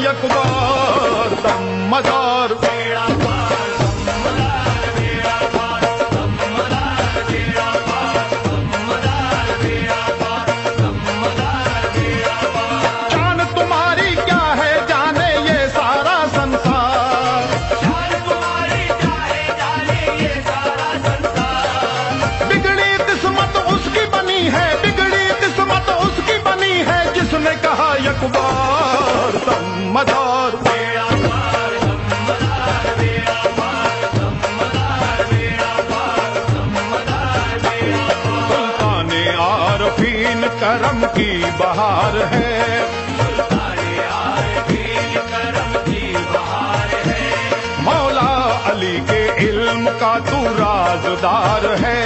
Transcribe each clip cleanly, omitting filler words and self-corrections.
یکبار دم مدار شان تمہاری کیا ہے جانے یہ سارا سنسار، بگڑی قسمت اس کی بنی ہے، بگڑی قسمت اس کی بنی ہے جس نے کہا یکبار دم مدار۔ سلطان عارفین کرم کی بہار ہے، مولا علی کے علم کا تو رازدار ہے،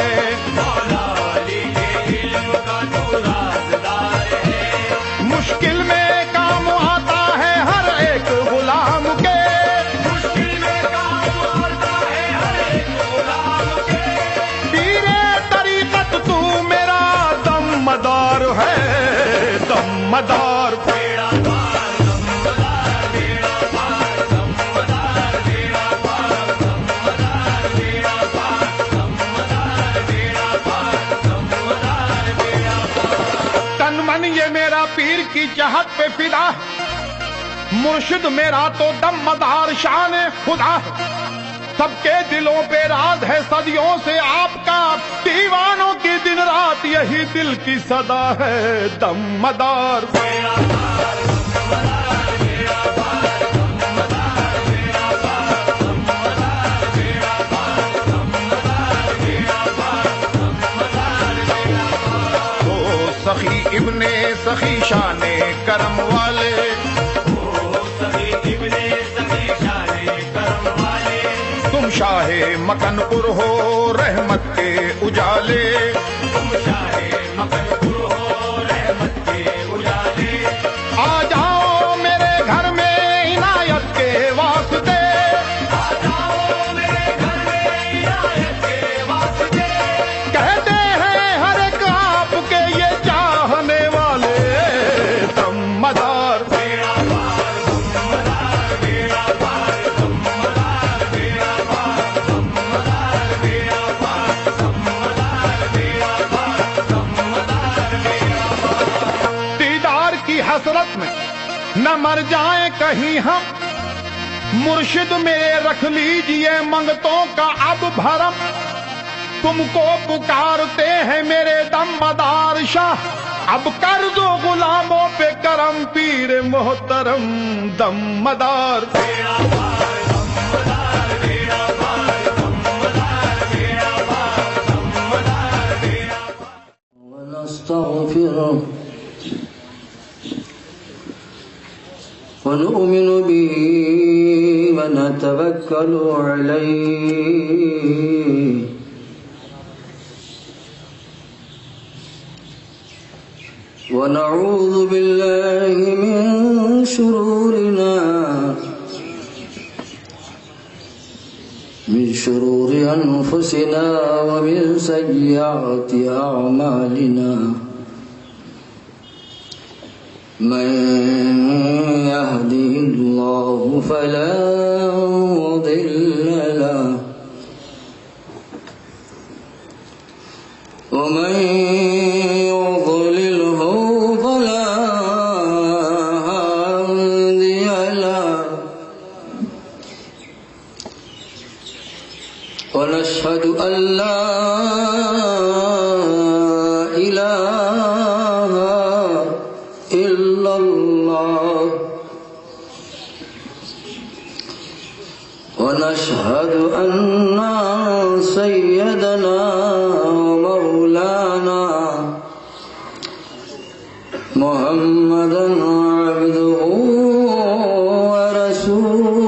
مشکل میں کام آتا ہے ہر ایک غلام کے، پیر طریقت تو میرا دم مدار ہے، دم مدار۔ تن من یہ میرا پیر کی چاہت پہ فدا، مرشد میرا تو دم مدار شان خدا، سب کے دلوں پہ راز ہے صدیوں سے آپ کا، دیوانوں کی دن رات یہی دل کی صدا ہے، دم مدار۔ سخی ابن سخی شان کرم والے، تم شاہ مکن پور ہو رحمت کے اجالے، آ جاؤ میرے گھر میں عنایت کے واسطے، کہتے ہیں ہر ایک آپ کے یہ چاہنے والے، دم مدار۔ دیدار کی حسرت میں نہ مر جائیں کہیں ہم، مرشد میں رکھ لیجئے منگتوں کا اب بھرم، تم کو پکارتے ہیں میرے دم مدار شاہ، اب کر دو غلاموں پہ کرم پیر محترم، دم مدار۔ ونستغفره ونؤمن به ونتوكل عليه ونعوذ بالله من شرور أنفسنا ومن سيئات أعمالنا، من يهده الله فلا مضل له ومن يضلله فلا أشهد أن لا إله إلا الله ونشهد أن سيدنا مولانا محمدا عبده ورسوله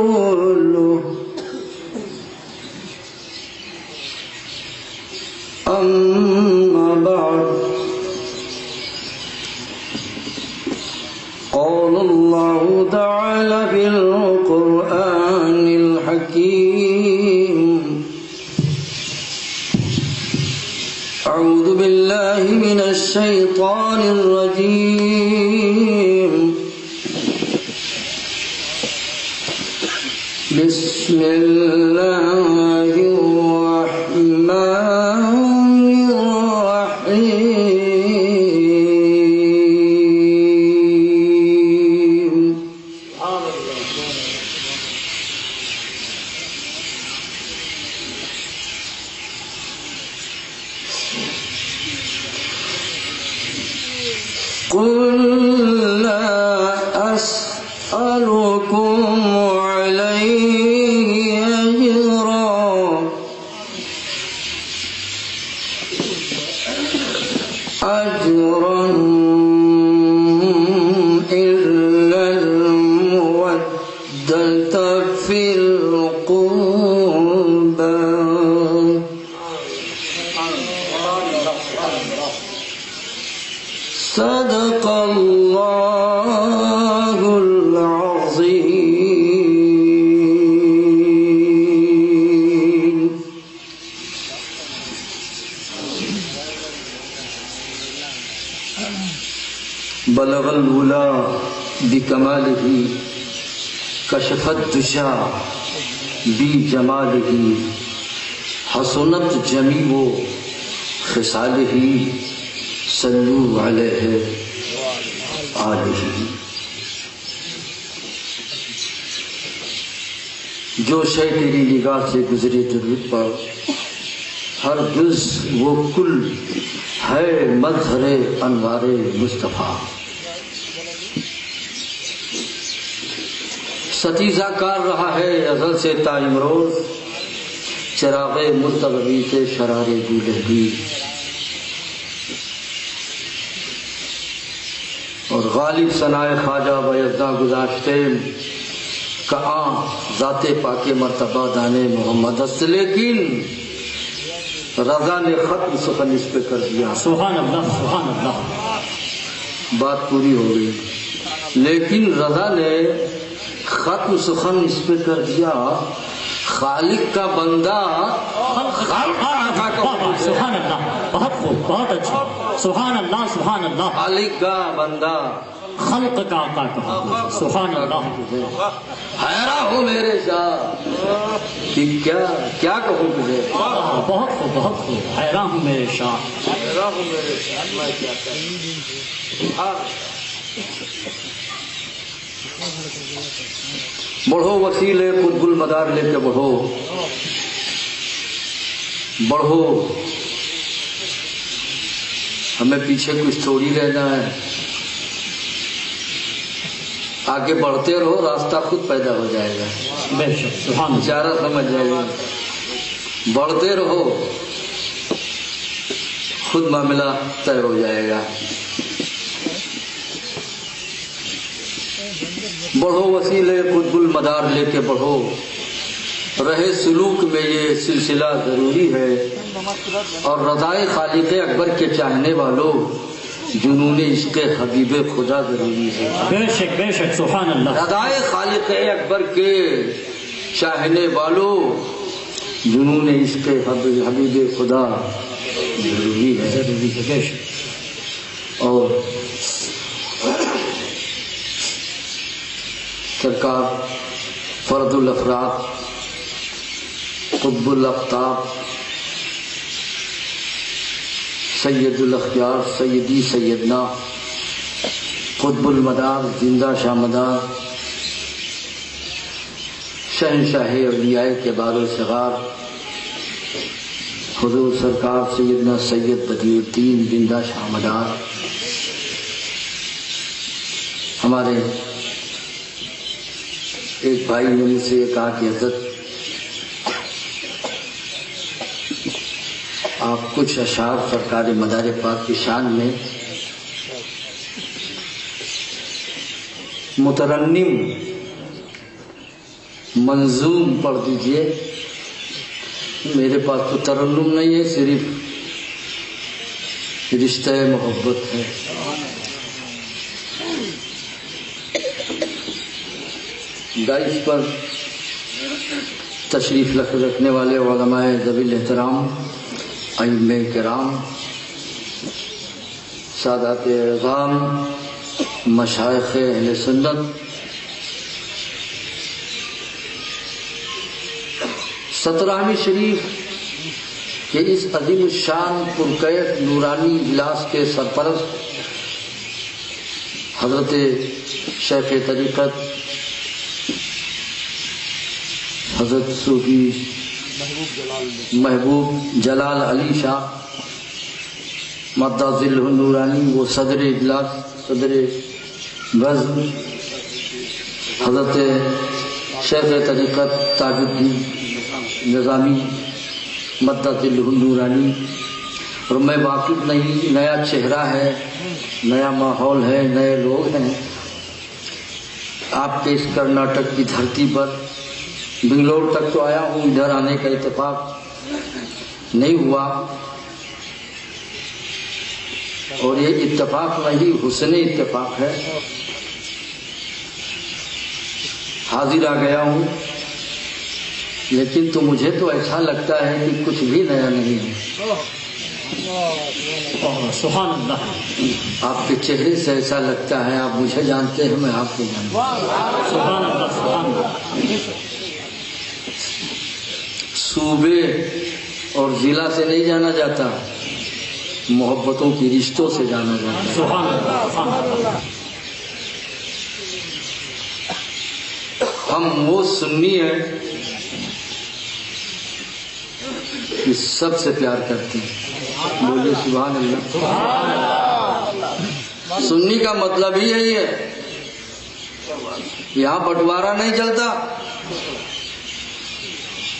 أما بعد قال الله تعالى في القرآن الحكيم أعوذ بالله من الشيطان الرجيم بسم الله الرحمن الرحيم قل لا أسألكم عليه أجرا إلا المودة في القربى صدق الله العظيم. بلغ الولا بکمالہ کشف الدجا بجمالہ حسنت جمیع خصالہ صلو علیہ آلہ. جو شے تیری نگاہ سے گزرے درود پر ہر جز وہ کل ہے مظہر انوار مصطفیٰ. ستیزہ کار رہا ہے ازل سے تا امروز چراغ مرتبی سے شرار گولہدی. اور غالب ثنائے خواجہ بیزداں گزاشتے کہ آن ذات پاک مرتبہ دانے محمد است، لیکن رضا نے ختم سخن اس پہ کر دیا. سبحان اللہ سبحان اللہ. بات پوری ہو گئی، لیکن رضا نے ختم سخن اس پہ کر دیا. خالق کا بندہ سبحان اللہ، بہت خوب، بہت اچھا. سبحان اللہ سبحان اللہ. خالق کا بندہ خلق کا آقا کہا. سبحان اللہ. حیران ہوں میرے شاہ کہ کیا کہوں تجھے. بہت خوب بہت خوب. حیران ہوں میرے شاہ. حیران ہوں میرے شاہ میں کیا کہوں. بڑھو وسیل قطب المدار لے کے بڑھو بڑھو. ہمیں پیچھے کچھ تھوڑی رہنا ہے، آگے بڑھتے رہو، راستہ خود پیدا ہو جائے گا. بے شک سبحان اللہ. بیچارہ سمجھ جائے گا. بڑھتے رہو، خود معاملہ طے ہو جائے گا. بڑھو وسیلے قطب المدار لے کے بڑھو. رہے سلوک میں یہ سلسلہ ضروری ہے. اور رضائے خالق اکبر کے چاہنے والوں جنون عشق حبیب خدا ضروری ہے. بے شک بے شک سبحان اللہ. رضائے خالق اکبر کے چاہنے والوں جنون عشق حبیب خدا ضروری ہے. ضروری ہے. بے شک. اور سرکار فرد الافراد قطب الاقطاب سید الاخیار سیدی سیدنا قطب المدار زندہ شامدار شہنشاہ اولیاء کے بار و صغار حضور سرکار سیدنا سید بدیع الدین زندہ شاہ مدار ہمارے ایک بھائی نے مجھ سے یہ کہا کہ حضرت آپ کچھ اشعار سرکار مدار پاک کی شان میں مترنم منظوم پڑھ دیجئے. میرے پاس تو ترنم نہیں ہے، صرف رشتہ محبت ہے. دائش پر تشریف رکھنے والے علماء ذوی الاحترام، ائمہ کرام، سادات اعظام، مشائخ اہل سنت، سترہویں شریف کے اس عظیم الشان پرکیف نورانی اجلاس کے سرپرست حضرت شیخ طریقت حضرت صوفی محبوب جلال علی شاہ مدہ ذلہ النورانی، وہ صدر اجلاس، صدر بزم، حضرت شیخ طریقت تاج الدین نظامی مدہ ذلہ النورانی. اور میں واقف نہیں، نیا چہرہ ہے، نیا ماحول ہے، نئے لوگ ہیں. آپ کے اس کرناٹک کی دھرتی پر بنگلور تک تو آیا ہوں، ادھر آنے کا اتفاق نہیں ہوا، اور یہ اتفاق نہیں حسن اتفاق ہے. حاضر آ گیا ہوں، لیکن تو مجھے تو ایسا لگتا ہے کہ کچھ بھی نیا نہیں ہے. سبحان اللہ. آپ کے چہرے سے ایسا لگتا ہے آپ مجھے جانتے ہیں، میں آپ کو جانتا ہوں. سبحان اللہ. سبحان اللہ. صوبے اور ضلع سے نہیں جانا جاتا، محبتوں کی رشتوں سے جانا جاتا ہے. سبحان اللہ. سبحان اللہ. ہم وہ سنی ہیں کہ سب سے پیار کرتے ہیں. بولیے سبحان اللہ. سنی کا مطلب ہی یہی ہے. یہاں بٹوارا نہیں چلتا.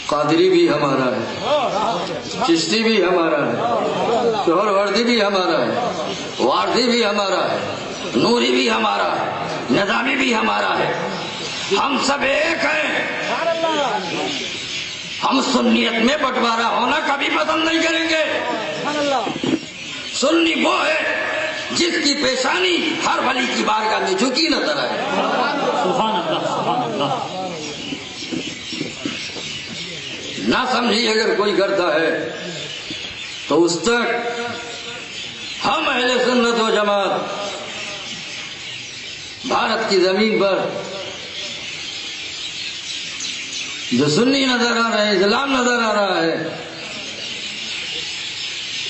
قادری بھی ہمارا ہے، چشتی بھی ہمارا ہے، شوہر وردی بھی ہمارا ہے، واردی بھی ہمارا ہے، نوری بھی ہمارا ہے، نظامی بھی ہمارا ہے. ہم سب ایک ہیں. ہم سنیت میں بٹوارا ہونا کبھی پسند نہیں کریں گے. سنی وہ ہے جس کی پیشانی ہر ولی کی بارگاہ میں جھکی نظر آئے. سبحان اللہ. سبحان اللہ. نہ سمجھی اگر کوئی کرتا ہے تو اس تک ہم اہل سنت و جماعت بھارت کی زمین پر جو سنی نظر آ رہے ہیں، اسلام نظر آ رہا ہے،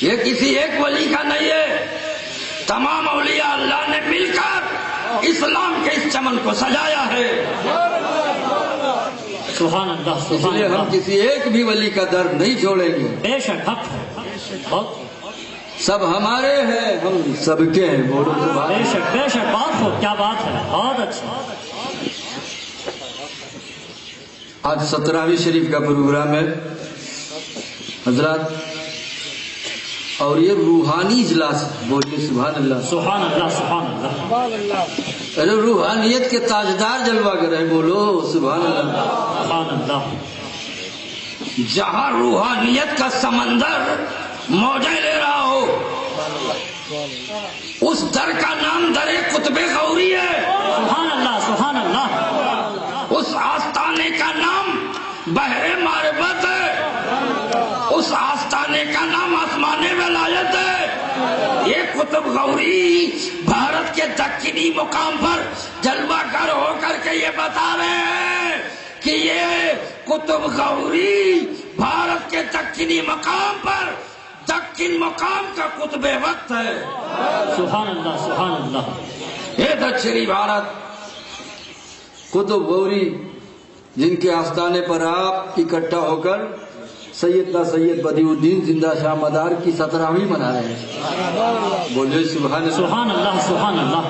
یہ کسی ایک ولی کا نہیں ہے. تمام اولیاء اللہ نے مل کر اسلام کے اس چمن کو سجایا ہے. سبحان اللہ. اس لیے ہم کسی ایک بھی ولی کا در نہیں چھوڑیں گے. بے شک حق ہے. بہت سب ہمارے ہیں، ہم سب کے ہیں. بولو سبحان بے شک بے شک. بات ہو، کیا بات ہے. بہت اچھا. آج 17ویں شریف کا پروگرام ہے حضرات، اور یہ روحانی اجلاس. بولیے سبحان اللہ. سبحان اللہ. سبحان اللہ. ارے روحانیت کے تاجدار جلوہ گر ہیں. بولو سبحان اللہ. سبحان اللہ. جہاں روحانیت کا سمندر موجیں لے رہا ہو، اس در کا نام در قطب غوری ہے. سبحان اللہ. سبحان اللہ. اس آستانے کا نام بحر معرفت ہے. اس آستانے کا نام آسمان ولایت ہے. یہ قطب غوری بھارت کے دکنی مقام پر جلوہ گر ہو کر کے یہ بتا رہے ہیں کہ یہ قطب غوری بھارت کے دکنی مقام پر دکن مقام کا قطب وقت ہے. سبحان اللہ. سبحان اللہ. یہ دکشری بھارت قطب غوری جن کے آستانے پر آپ اکٹھا ہو کر سیدنا سید بدیع الدین زندہ شاہ مدار کی 17ویں منا رہے ہیں. بولے سبحان اللہ. سبحان اللہ سبحان اللہ.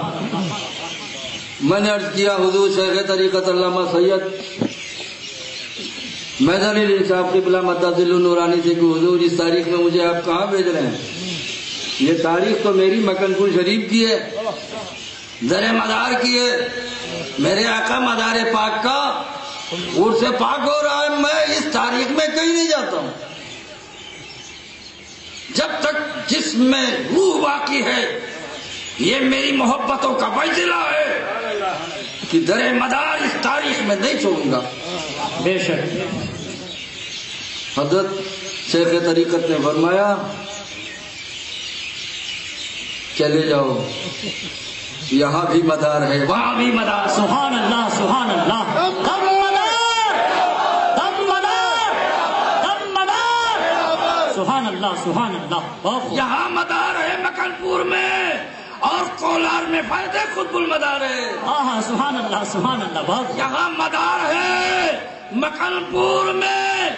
میں نے عرض کیا حضور شیخ طریقت علامہ سید میدان علی صاحب قبلہ مدظل نورانی سے کہ حضور اس تاریخ میں مجھے آپ کہاں بھیج رہے ہیں؟ یہ تاریخ تو میری مکن پور شریف کی ہے، در مدار کی ہے، میرے آقا مدار پاک کا عرس پاک ہو رہا ہے. میں اس تاریخ میں کہیں نہیں جاتا ہوں جب تک جسم میں روح باقی ہے. یہ میری محبتوں کا فیصلہ ہے کہ در مدار اس تاریخ میں نہیں چھوڑوں گا. بے شک. حضرت شیخ طریقت نے فرمایا چلے جاؤ، یہاں بھی مدار ہے وہاں بھی مدار. سبحان اللہ سبحان اللہ. دم مدار دم مدار دم مدار. سبحان اللہ سبحان اللہ. بہت خوب. یہاں مدار ہے مکن پور میں، اور کولار میں فائدہ قطب المدار ہے. ہاں سبحان اللہ سبحان اللہ. بہت خوب. یہاں مدار ہے مکن پور میں،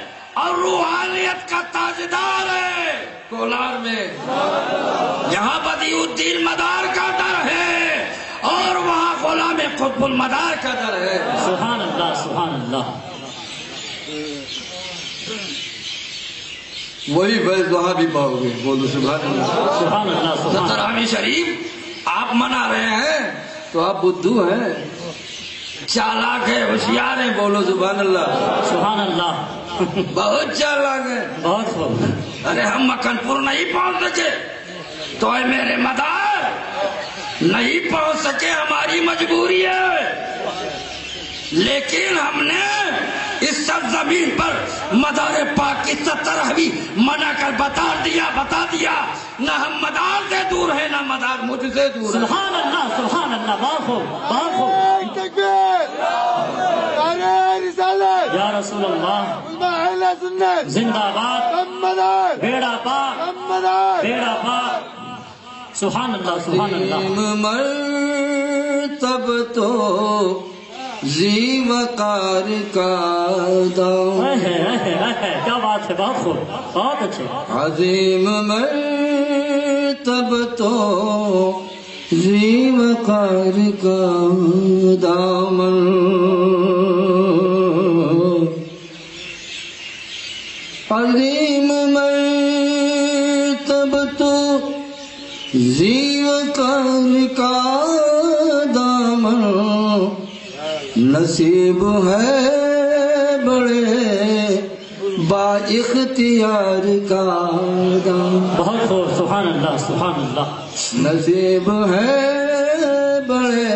اور روحانیت کا تاجدار ہے کولار میں. یہاں بدیع الدین مدار کا در ہے، اور وہاں غلام قطب المدار کا در ہے. سبحان اللہ سبحان اللہ. وہی فیض وہاں بھی پاؤ گے. بولو سبحان اللہ. سبحان اللہ سبحان اللہ. 17ویں شریف آپ منا رہے ہیں تو آپ بدھو ہیں، چالاک ہے، ہوشیار ہیں. بولو سبحان اللہ. سبحان اللہ. بہت چالاک ہے. بہت خوب. ارے ہم مکن پور نہیں پہنچ سکے تو اے میرے مدار نہیں پہنچ سکے، ہماری مجبوری ہے، لیکن ہم نے اس سرزمین پر مدار پاک کی 17ویں منا کر بتا دیا نہ ہم مدار سے دور ہیں نہ مدار مجھ سے دور ہے. سبحان اللہ سبحان اللہ. بہت خوب بہت خوب. یا رسول اللہ زندہ باد. بیڑا پاک بیڑا پاک. سبحان اللہ سبحان اللہ. مرتب تو زی وقار کا دام، کیا بات ہے. بہت خوب بہت اچھے. عظیم مرتب تو زی وقار کا دامن، عظیم مرتب تو زی وقار کا دامن، نصیب ہے بڑے با اختیار کا دامن. بہت خوب. سبحان اللہ سبحان اللہ. نصیب ہے بڑے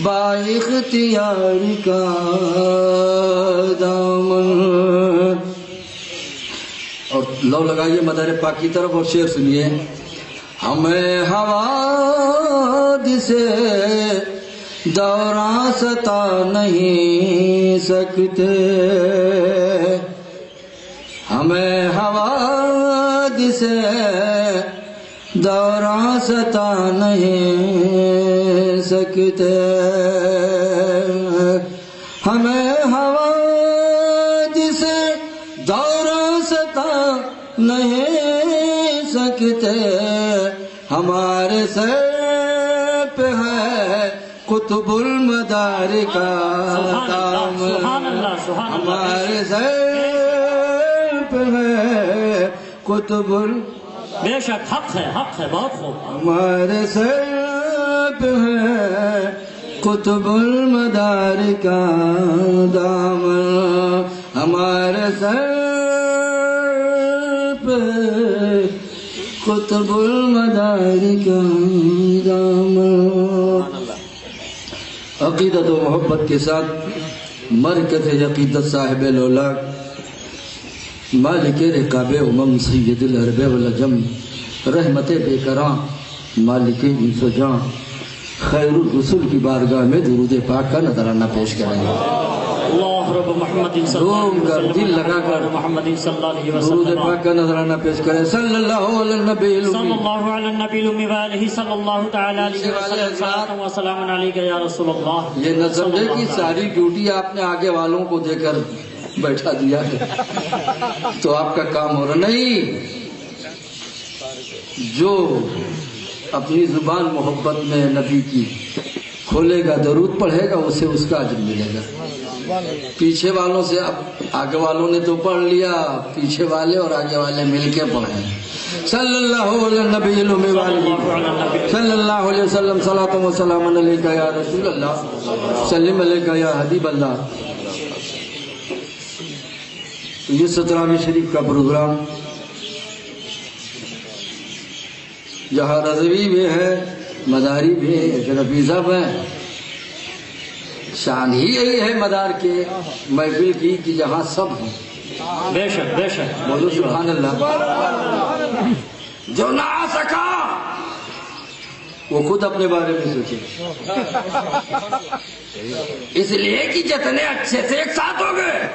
با اختیار کا دامن. اور لو لگائیے مدار پاک کی طرف اور شعر سنیے. ہمیں حوادث سے دوران ستا نہیں سکتے، ہمیں حوادث سے دوران ستا نہیں سکتے، ہمیں حوادث سے دوران ستا نہیں سکتے. ہمارے سر پہ ہے قطب المدار کا دام، ہمارے سر پہ ہے قطب بے شک. حق ہے حق ہے. بہت خوب. ہمارے سر پہ ہے قطب المدار کا دام، ہمارے سر پہ قطب المدار کا دام. عقیدت و محبت کے ساتھ مرکز عقیدت صاحب لولاک مالک رقاب امم سید العرب والعجم رحمت بے کراں مالک انس و جاں خیر الرسول کی بارگاہ میں درود پاک کا نذرانہ پیش کریں گے. اللہ رب محمد روم کر دل لگا کر محمد صلی اللہ علیہ درود وسلم. پاک کا نذرانہ پیش کریں. صلی اللہ علی النبی صلی الامی. اللہ علی النبی الامی وآلہ صلی اللہ تعالی علیہ وسلم. صلاۃ و سلام علیک یا رسول اللہ. یہ نظم ہے کہ ساری ڈیوٹی آپ نے آگے والوں کو دے کر بیٹھا دیا ہے تو آپ کا کام ہو رہا نہیں. جو اپنی زبان محبت میں نبی کی کھولے گا، درود پڑھے گا، اسے اس کا اجر ملے گا. پیچھے والوں سے، اب آگے والوں نے تو پڑھ لیا، پیچھے والے اور آگے والے مل کے پڑھیں. صلی اللہ علیہ نبی الامی والہ صلی اللہ علیہ وسلم. صلاۃ و سلام علیک یا رسول اللہ، سلم علیک یا حبیب اللہ. یہ 17ویں شریف کا پروگرام جہاں رضوی بھی ہے، مداری بھی ہے، رفیظہ بھی ہے. شان ہی یہی ہے مدار کے محفل کی کہ جہاں سب ہوں. بے شک بے شک. بولو سبحان اللہ. جو نہ آ سکا وہ خود اپنے بارے میں سوچے، اس لیے کہ جتنے اچھے سے ایک ساتھ ہو گئے.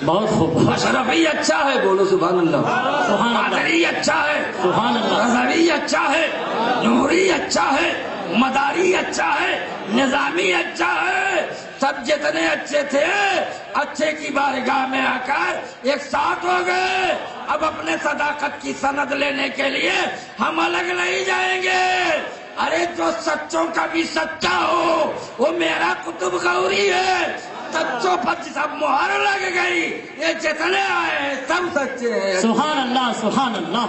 بہت خوب. اشرفی اچھا ہے، بولو سبحان اللہ. سبحان اللہ. قادری اچھا ہے، سبحان اللہ. رضوی اچھا ہے، نوری اچھا ہے، مداری اچھا ہے، نظامی اچھا ہے. سب جتنے اچھے تھے اچھے کی بارگاہ میں آ کر ایک ساتھ ہو گئے. اب اپنے صداقت کی سند لینے کے لیے ہم الگ نہیں جائیں گے. ارے جو سچوں کا بھی سچا ہو وہ میرا قطب غوری ہے. سچوں پر سب مہر لگ گئی، یہ جتنے آئے سب سچے ہیں. سبحان اللہ سبحان اللہ.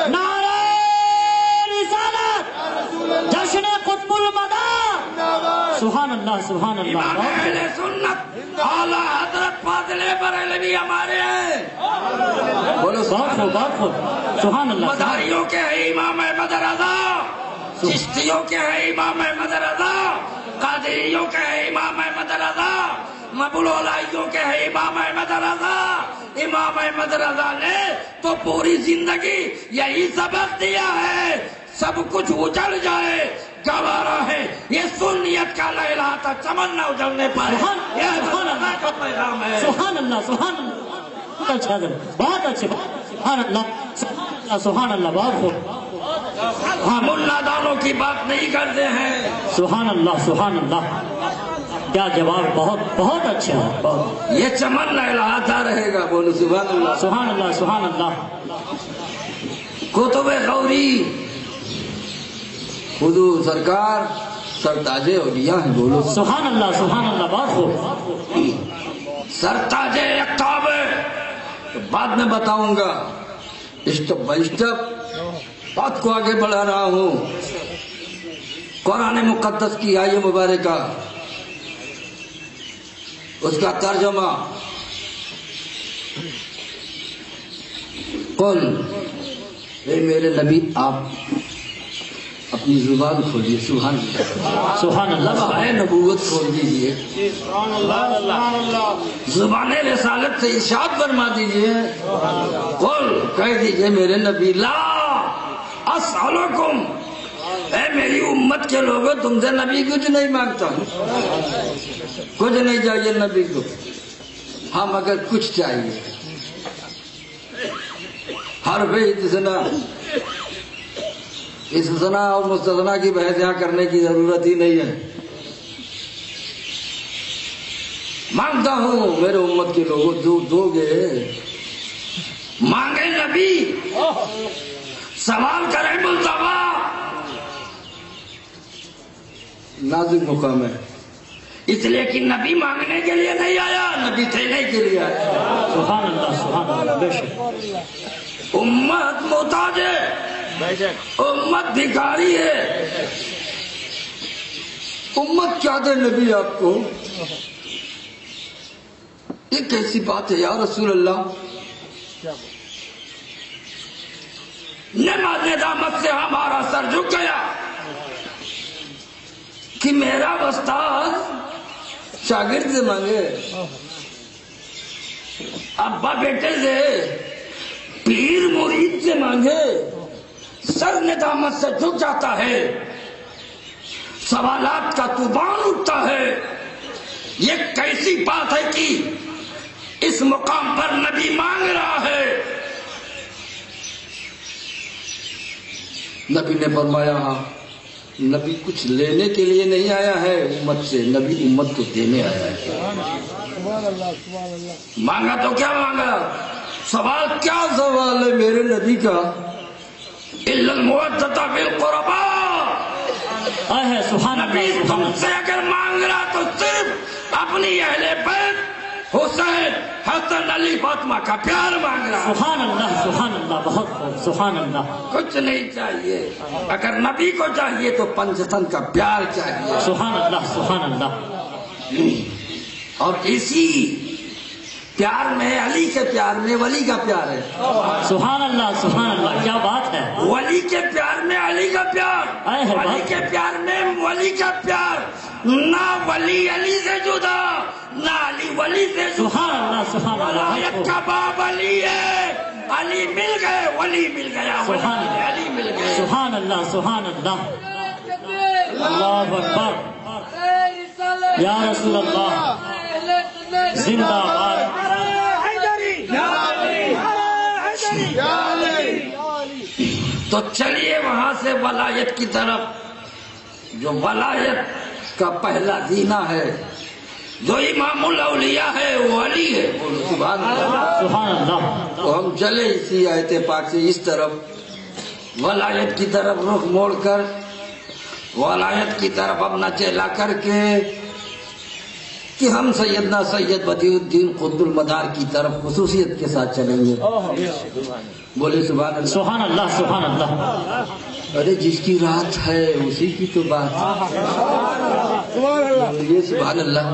نعرہ رسالت، جشن قطب المدار. سبحان اللہ سبحان اللہ. امام اہل سنت اعلیٰ حضرت فاضل بریلوی ہمارے ہیں. بولو بہت خوب بہت خوب. سبحان اللہ. مداریوں کے ہیں امام احمد رضا، چشتیوں کے ہیں امام احمد رضا، قادریوں کے ہیں امام احمد رضا، مبلولائیوں کے ہیں امام احمد رضا. امام احمد رضا نے تو پوری زندگی یہی سبق دیا ہے. سب کچھ اجڑ جائے گوارا ہے، یہ سنیت کا لہلاتا چمن نہ اجڑنے پائے. یہ اللہ کا پیغام ہے. سبحان اللہ سبحان اللہ. بہت اچھا حضرت، بہت اچھے. سبحان اللہ سبحان اللہ سبحان اللہ. بہت خوب. ہم ملا دانوں کی بات نہیں کرتے ہیں. سبحان اللہ سبحان اللہ. کیا جواب. بہت بہت اچھا ہے. بہت. یہ چمن لہلاتا رہے گا. بولو سبحان اللہ. سبحان اللہ سبحان اللہ. قطب غوری حضور سرکار سرتاج اولیاء ہیں. بولو سبحان اللہ سبحان اللہ. بہت خوب. سرتاج اقطاب بعد میں بتاؤں گا. اسٹپ بائی اسٹپ بات کو آگے بڑھا رہا ہوں. قرآن مقدس کی آیت مبارکہ، اس کا ترجمہ، قل، اے میرے نبی آپ اپنی زبان کھولیے. سبحان اللہ سبحان اللہ. لمحہ نبوت کھول دیجیے. زبان رسالت سے ارشاد فرما دیجیے. قل، کہہ دیجیے میرے نبی، لا اسألکم، اے میری امت کے لوگوں تم سے نبی کچھ نہیں مانگتا، کچھ نہیں چاہیے نبی کو. ہم اگر کچھ چاہیے حرف استثناء، استثناء اور مستثناء کی بحث یہاں کرنے کی ضرورت ہی نہیں ہے. مانگتا ہوں میرے امت کے لوگوں دو گے. مانگے نبی، سوال کرے مصطفیٰ. نازک مقام ہے، اس لیے کہ نبی مانگنے کے لیے نہیں آیا، نبی دینے کے لیے آیا. سبحان اللہ سبحان اللہ. بے شک. امت محتاج ہے، امت بھکاری ہے. امت کیا دے نبی آپ کو؟ یہ کیسی بات ہے یا رسول اللہ؟ نماز ندامت سے ہمارا سر جھک گیا کہ میرا استاد شاگرد سے مانگے، ابا بیٹے سے، پیر مرید سے مانگے، سر ندامت سے جھک جاتا ہے. سوالات کا طوفان اٹھتا ہے. یہ کیسی بات ہے کہ اس مقام پر نبی مانگ رہا ہے؟ نبی نے فرمایا، نبی کچھ لینے کے لیے نہیں آیا ہے امت سے، نبی امت کو دینے آیا ہے۔ مانگا تو کیا مانگا؟ سوال کیا سوال ہے میرے نبی کا؟ اِلَّا الْمُوَدَّةَ فِي الْقُرْبَىٰ۔ ہے سبحان نبی اللہ تم سبحان سے اگر مانگ رہا تو صرف اپنی اہل بیت حسین، حسن، علی، فاطمہ کا پیار مانگ رہا، سبحان اللہ بہت خوب، سبحان اللہ۔ کچھ نہیں چاہیے۔ اگر نبی کو چاہیے تو پنجتن کا پیار چاہیے، سبحان اللہ۔ اور اسی پیار میں، علی کے پیار میں ولی کا پیار ہے۔ سبحان اللہ کیا بات ہے۔ ولی کے پیار میں علی کا پیار، آئے ہے علی بات۔ کے پیار میں ولی کا پیار، نہ ولی علی سے جدا، نہ علی ولی سے جدا۔ سبحان اللہ ولایت کا باب علی ہے، علی مل گئے، ولی مل گیا، سبحان اللہ، علی مل گئے۔ سبحان اللہ اللہ اکبر، یا رسول اللہ زندہ باد۔ تو چلیے وہاں سے ولایت کی طرف، جو ولایت کا پہلا زینہ ہے، جو امام الاولیاء ہے وہ علی ہے۔ بولو سبحان اللہ۔ سبحان اللہ۔ تو ہم چلے اسی آیت پاک سے اس طرف، ولایت کی طرف رخ موڑ کر، ولایت کی طرف اپنا چہلا کر کے کہ ہم سیدنا سید بدیع الدین قطب المدار کی طرف خصوصیت کے ساتھ چلیں گے۔ بولے سبحان اللہ۔ سبحان اللہ۔ ارے جس کی رات ہے اسی کی تو بات ہے۔ یہ سبحان اللہ۔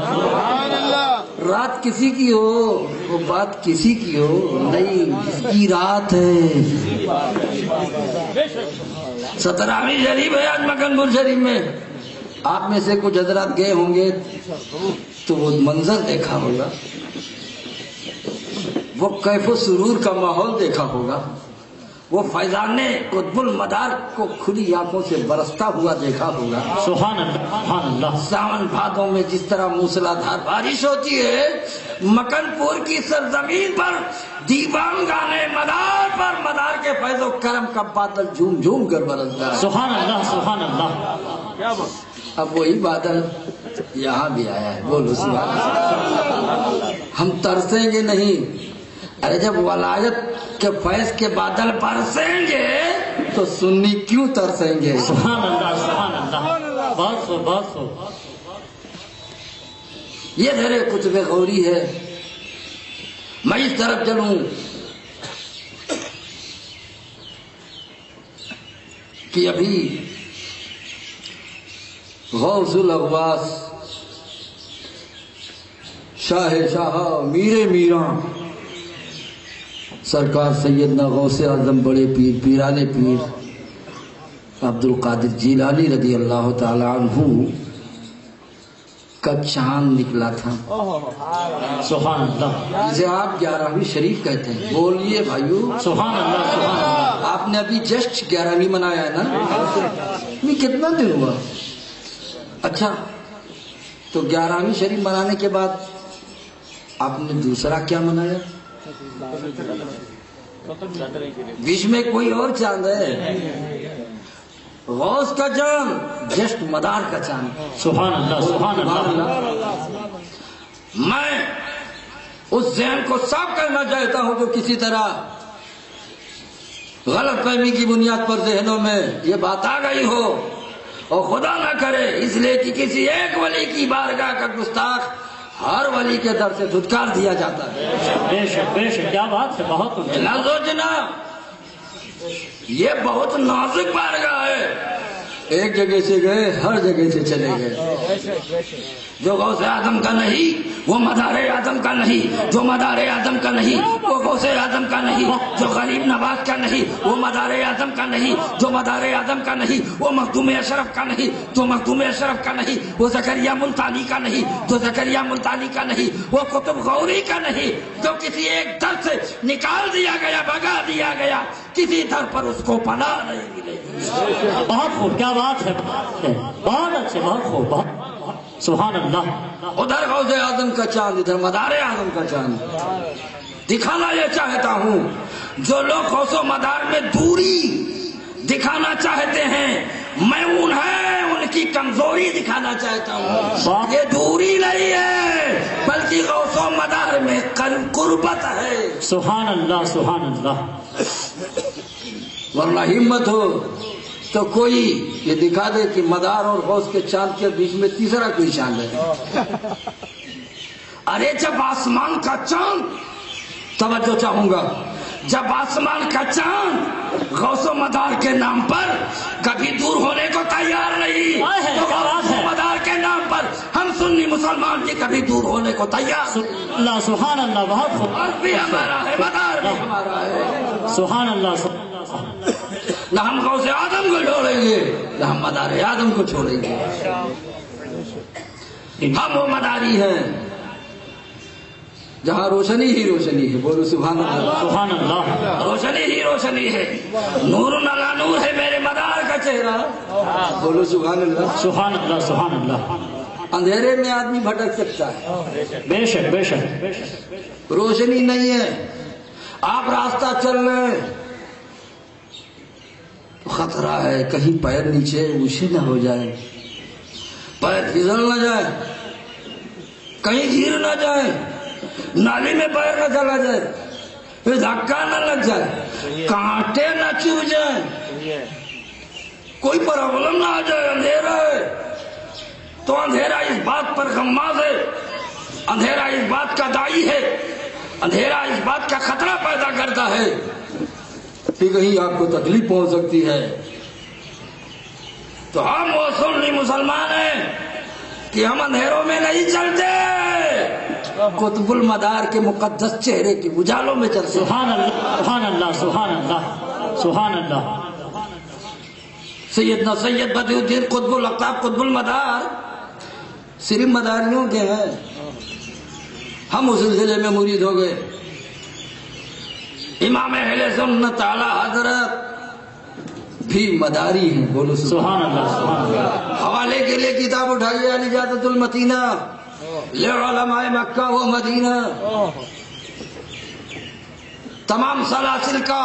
رات کسی کی ہو وہ بات کسی کی ہو نہیں، جس کی رات ہے۔ 17ویں شریف ہے آج مکن پور شریف میں، آپ میں سے کچھ حضرات گئے ہوں گے تو وہ منظر دیکھا ہوگا، وہ کیف و سرور کا ماحول دیکھا ہوگا، وہ فیضان قطب المدار کو کھلی آنکھوں سے برستا ہوا دیکھا ہوگا۔ سبحان اللہ۔ ساون بھادوں میں جس طرح موسلادھار بارش ہوتی ہے، مکن پور کی سرزمین پر دیوان گانے مدار پر مدار کے فیض و کرم کا بادل جھوم جھوم کر برستا ہے۔ سبحان اللہ۔ اب وہی بادل یہاں بھی آیا ہے۔ بولو سبحان اللہ۔ ہم ترسیں گے نہیں، ارے جب ولایت کے فیض کے بادل برسیں گے تو سنی کیوں ترسیں گے؟ سبحان اللہ۔ بہت خوب۔ یہ میرے قطب غوری ہے۔ میں اس طرف چلوں کہ ابھی غوث الاغواث، شاہ میر میراں، سرکار سیدنا غوث اعظم بڑے پیر، پیرانے پیر عبد القادر جیلانی رضی اللہ تعالی عنہ کا چاند نکلا تھا، سبحان اللہ۔ جسے آپ 11ویں شریف کہتے ہیں۔ بولیے بھائیو سبحان اللہ۔ آپ نے ابھی جسٹ 11ویں منایا ہے نا؟ کتنا دن ہوا؟ اچھا، تو 11ویں شریف منانے کے بعد آپ نے دوسرا کیا منایا؟ بیچ میں کوئی اور چاند ہے؟ غوث کا چاند، جسٹ مدار کا چاند۔ سبحان اللہ۔ میں اس ذہن کو صاف کرنا چاہتا ہوں جو کسی طرح غلط فہمی کی بنیاد پر ذہنوں میں یہ بات آ گئی ہو، اور خدا نہ کرے اس لیے کہ کسی ایک ولی کی بارگاہ کا گستاخ ہر ولی کے در سے دھتکار دیا جاتا ہے۔ بے شک کیا بات ہے، بہت نہ سوچنا، یہ بہت نازک بارگاہ ہے، ایک جگہ سے گئے ہر جگہ سے چلے گئے۔ جو غوث اعظم کا نہیں وہ مدار اعظم کا نہیں، جو مدار اعظم کا نہیں وہ غوث اعظم کا نہیں، جو غریب نواز کا نہیں وہ مدار اعظم کا نہیں، جو مدار اعظم کا نہیں وہ مخدوم اشرف کا نہیں، جو مخدوم اشرف کا نہیں وہ زکریا ملتانی کا نہیں، جو زکریا ملتانی کا نہیں وہ قطب غوری کا نہیں، جو کسی ایک در سے نکال دیا گیا، بھگا دیا گیا، کسی در پر اس کو پناہ نہیں ملے گی۔ بہت خوب، کیا بات ہے، بہت اچھے، بہت خوب، سبحان اللہ۔ ادھر غوث اعظم کا چاند، ادھر مدار اعظم کا چاند۔ دکھانا یہ چاہتا ہوں جو لوگ غوث و مدار میں دوری دکھانا چاہتے ہیں میں ان کی کمزوری دکھانا چاہتا ہوں. یہ دوری نہیں ہے بلکہ غوث و مدار میں قربت ہے. سبحان اللہ سبحان اللہ. ورنہ ہمت ہو تو کوئی یہ دکھا دے کہ مدار اور غوث کے چاند کے بیچ میں تیسرا کوئی چاند ہے. ارے جب آسمان کا چاند، توجہ چاہوں گا، جب آسمان کا چاند غوث و مدار کے نام پر کبھی دور ہونے کو تیار نہیں، تو غوث و مدار کے نام پر ہم سنی مسلمان بھی کبھی دور ہونے کو تیار. اللہ سبحان اللہ. بہت غوث بھی ہمارا ہے، مدار بھی ہمارا ہے. سبحان اللہ. نہ ہم غوث آدم کو چھوڑیں گے نہ ہم مدار آدم کو چھوڑیں گے. ہم وہ مداری ہیں جہاں روشنی ہی روشنی ہے. بولو سبحان اللہ. سبحان اللہ. روشنی ہی روشنی ہے. نور علی نور ہے میرے مدار کا چہرہ. بولو سبحان اللہ. سبحان اللہ سبحان اللہ. اندھیرے میں آدمی بھٹک سکتا ہے، بے شک بے شک. روشنی نہیں ہے. آپ راستہ چل رہے ہیں تو خطرہ ہے کہیں پیر نیچے اونچے نہ ہو جائے، پیر پھسل نہ جائے، کہیں گر نہ جائے، نالی میں پیر نہ چلا جائے، پھر دھکا نہ لگ جائے، کانٹے نہ چبھ جائیں، کوئی پرابلم نہ آ جائے. اندھیرا ہے تو اندھیرا اس بات پر غماز ہے، اندھیرا اس بات کا دائی ہے، اندھیرا اس بات کا خطرہ پیدا کرتا ہے کہ کہیں آپ کو تکلیف پہنچ سکتی ہے. تو ہم وہ سنی مسلمان ہیں کہ ہم اندھیروں میں نہیں چلتے، قطب المدار کے مقدس چہرے کے اجالوں میں چلتے. سبحان اللہ سبحان اللہ سبحان اللہ سبحان اللہ. سیدنا سید بدیع الدین قطب الاقطاب قطب المدار صرف مداریوں کے ہیں. ہم اس سلسلے میں مرید ہو گئے. امام اہل سنت اعلی حضرت بھی مداری ہیں. بولو سبحان اللہ سبحان اللہ. حوالے کے لیے کتاب اٹھائیے الإجازة المتینہ لعلماء مکہ و مدینہ. تمام سلاسل کا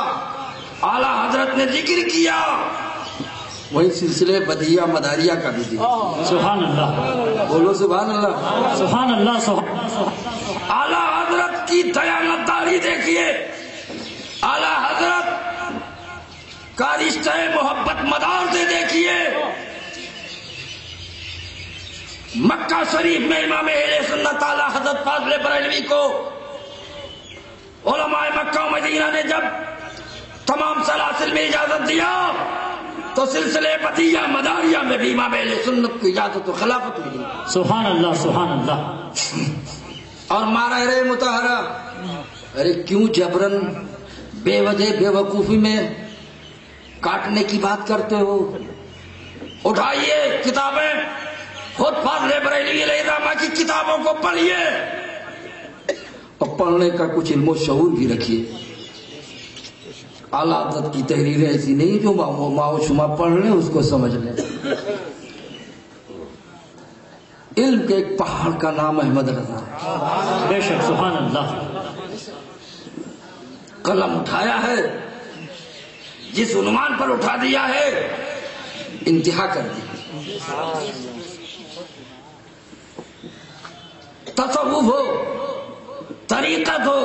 اعلی حضرت نے ذکر کیا، وہی سلسلے بدیعہ مداریہ کا بھی ذکر. سبحان اللہ. بولو سبحان اللہ. سبحان اللہ سبحان. اعلی حضرت کی دیانتداری دیکھیے، اعلی حضرت کا رشتہ محبت مدار سے دیکھیے. مکہ شریف میں امام اہل سنت اعلی حضرت فاضل بریلوی کو علماء مکہ و مدینہ نے جب تمام سلاسل میں اجازت دیا تو سلسلے بدیعہ مداریہ میں بھی امام اہل سنت کو اجازت و خلافت ملی. سبحان اللہ سبحان اللہ. اور مارا رے متحرہ، ارے کیوں جبرن بے وجہ بے وقوفی میں کاٹنے کی بات کرتے ہو؟ اٹھائیے کتابیں، خود فاضل بریلوی علیہ الرحمہ کی کتابوں کو پڑھیے اور پڑھنے کا کچھ علم و شعور بھی رکھیے. اعلیٰ حضرت کی تحریریں ایسی نہیں جو ماؤ شما پڑھ لیں اس کو سمجھ لیں. علم کے ایک پہاڑ کا نام احمد رضا ہے. بے شک سبحان اللہ. قلم اٹھایا ہے، جس عنوان پر اٹھا دیا ہے انتہا کر دی. تصوف ہو، طریقت ہو،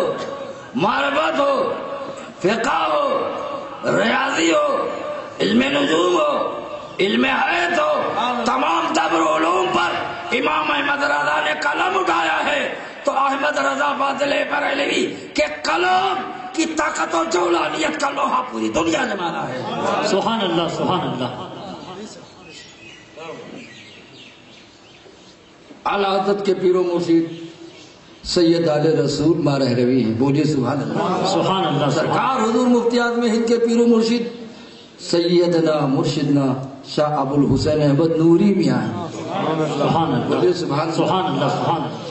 معرفت ہو، فقہ ہو، ریاضی ہو، علم نجوم ہو، علم حیات ہو، تمام تبر علوم پر امام احمد رضا نے قلم اٹھایا ہے. تو احمد رضا فاضل بریلوی کے قلم کی طاقت و جولانیت کا لوہا پوری دنیا نے مانا ہے. سبحان اللہ سبحان اللہ. اعلیٰ حضرت کے پیر و مرشد سید آل رسول مارہ روی ہیں. بولیے سبحان اللہ. سبحان اللہ. سرکار حضور مفتی اعظم ہند کے پیر و مرشد سیدنا مرشدنا شاہ ابو الحسین احمد نوری میاں ہیں. سبحان اللہ. بولیے سبحان اللہ. سبحان اللہ سبحان اللہ.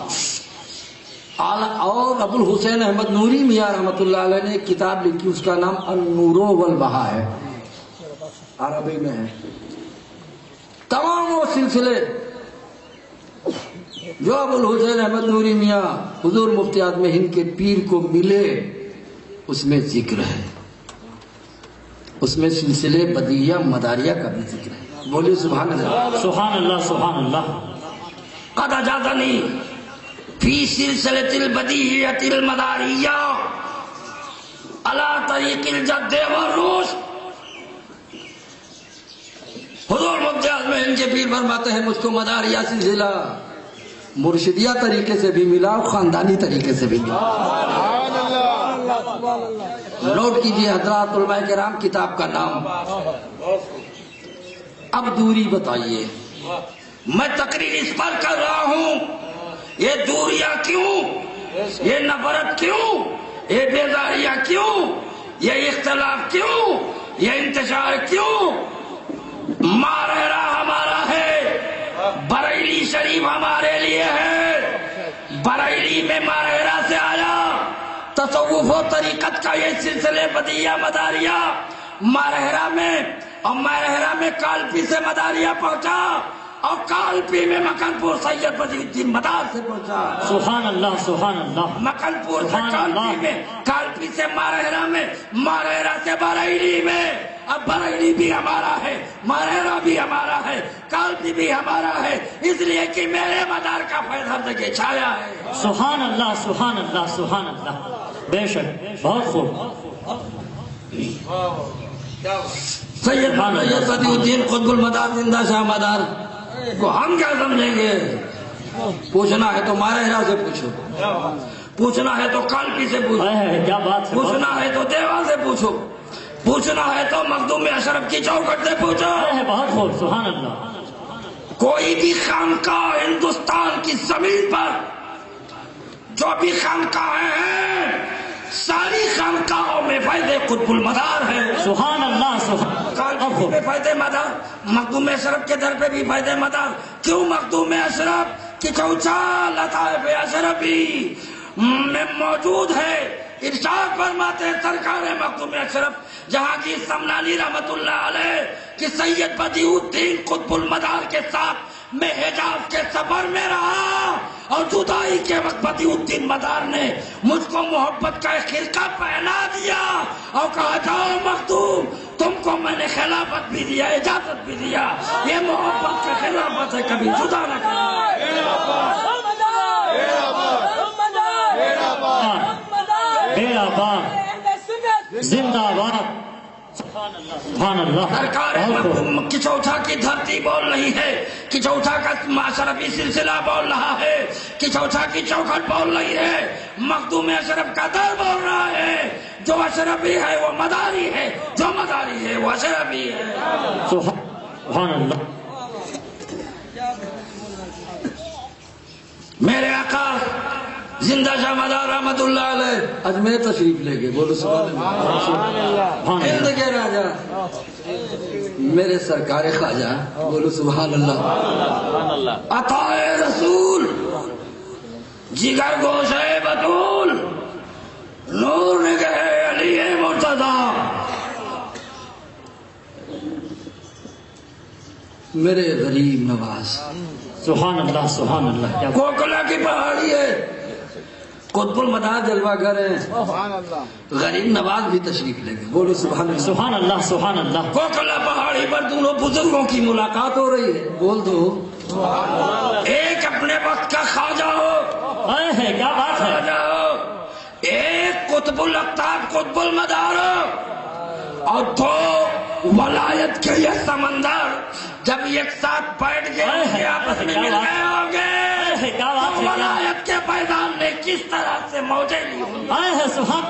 اور ابو الحسین احمد نوری میاں رحمۃ اللہ علیہ نے کتاب لکھی، اس کا نام النور والبہا ہے، عربی میں ہے. تمام وہ سلسلے جو ابو الحسین احمد نوری میاں حضور مفتی اعظم ہند کے پیر کو ملے اس میں ذکر ہے، اس میں سلسلے بدیعہ مداریہ کا بھی ذکر ہے. بولیے سبحان اللہ. سبحان اللہ سبحان اللہ. قد اجازنی فی سلسلۃ البدیہیۃ المداریہ علی طریق الجد والرشد. حضور مفتی اعظم ہند کے پیر فرماتے ہیں مجھ کو مداریہ سلسلہ مرشدیہ طریقے سے بھی ملا اور خاندانی طریقے سے بھی ملا. نوٹ کیجئے حضرات علماء کرام کتاب کا نام. اب دوری بتائیے. میں تقریر اس پر کر رہا ہوں یہ دوریاں کیوں, یہ نفرت کیوں, یہ بیزاریاں کیوں, یہ اختلاف کیوں, یہ انتشار کیوں. مارہرہ ہمارا ہے, بریلی شریف ہمارے لیے ہے. بریلی میں مارہرہ سے آیا تصوف و طریقت کا یہ سلسلے بدیہ مداریہ مارہرہ میں, اور مارہرہ میں کالپی سے مداریہ پہنچا, اور کالپی میں مکن پور سید بدی الدین مدار سے پہنچا. سبحان اللہ سبحان اللہ. مکن پور سے کالپی میں, کالپی سے مارہرہ میں, مارہرہ سے بریلی میں. اب بریلی بھی ہمارا ہے, مارہرہ بھی ہمارا ہے, کالپی بھی ہمارا ہے, اس لیے کہ میرے مدار کا فیض ہر جگہ چھایا ہے. سبحان اللہ سبحان اللہ سبحان اللہ. بے شک, بہت خوب. سید بدی الدین قطب المدار زندہ شاہ مدار کو ہم کیا سمجھیں گے؟ پوچھنا ہے تو مارہرہ سے پوچھو, پوچھنا ہے تو کالپی سے پوچھو, کیا بات ہے. پوچھنا ہے تو دیوا سے پوچھو, پوچھنا ہے تو مخدوم اشرف کی چوکھٹ سے پوچھو. بہت خوب. سبحان اللہ. کوئی بھی خانقاہ ہندوستان کی زمین پر جو بھی خانقاہیں ہیں ساری خانقاہوں میں فیض قطب المدار ہے. سبحان اللہ سبحان کالپی پہ فیض مدار, مخدوم اشرف کے در پہ بھی فیض مدار. کیوں مخدوم اشرف کی چوچا لطائف اشرفی میں موجود ہے. ارشاد فرماتے ہیں سرکار مخدوم اشرف جہانگیر سمنانی رحمت اللہ علیہ کہ سید بدیع الدین قطب المدار کے ساتھ میں حجاز کے سفر میں رہا, اور جدائی کے وقت بدیع الدین مدار نے مجھ کو محبت کا ایک خرقہ پہنا دیا اور کہا جاؤ مخدوم تم کو میں نے خلافت بھی دیا, اجازت بھی دیا, یہ محبت کا خلافت ہے, کبھی جدا نہ کرنا. میرا باپ زندہ باد. سبحان اللہ. سرکار مخدوم کچوٹھا کی دھرتی بول رہی ہے, کچوٹھا کا اشرفی سلسلہ بول رہا ہے, کچوٹھا کی چوکھٹ بول رہی ہے, مخدوم اشرف کا در بول رہا ہے. جو اشرفی ہے وہ مداری ہے, جو مداری ہے وہ اشرفی ہے. سبحان اللہ. میرے آقا زندہ شاہ مدار رحمت اللہ علیہ اجمیر تشریف لے گئے. بولو سبحان اللہ. ہند کے راجا میرے سرکار خواجہ, بولو سبحان اللہ. عطائے رسول, جگر گوشے بطول, نور نگہ علی مرتضی, میرے غریب نواز. سبحان اللہ سبحان اللہ. کوکلا کی پہاڑی ہے, قطب المدار جلوہ گر ہے, غریب نواز بھی تشریف لے گئے. بولو سبحان اللہ. سبحان اللہ سبحان اللہ. کوکلا پہاڑی پر دونوں بزرگوں کی ملاقات ہو رہی ہے. بول دو, ایک اپنے وقت کا خواجہ ہو, کیا بات ہے. خواجہ ہو, ایک قطب الاقطاب قطب المدار ہو, اور دو ولایت کے یہ سمندر جب ایک ساتھ بیٹھ گئے آپس میں مل گئے ہوں گے, ولایت کے میدان نے کس طرح سے موجیں لی ہوں گی. سبحان.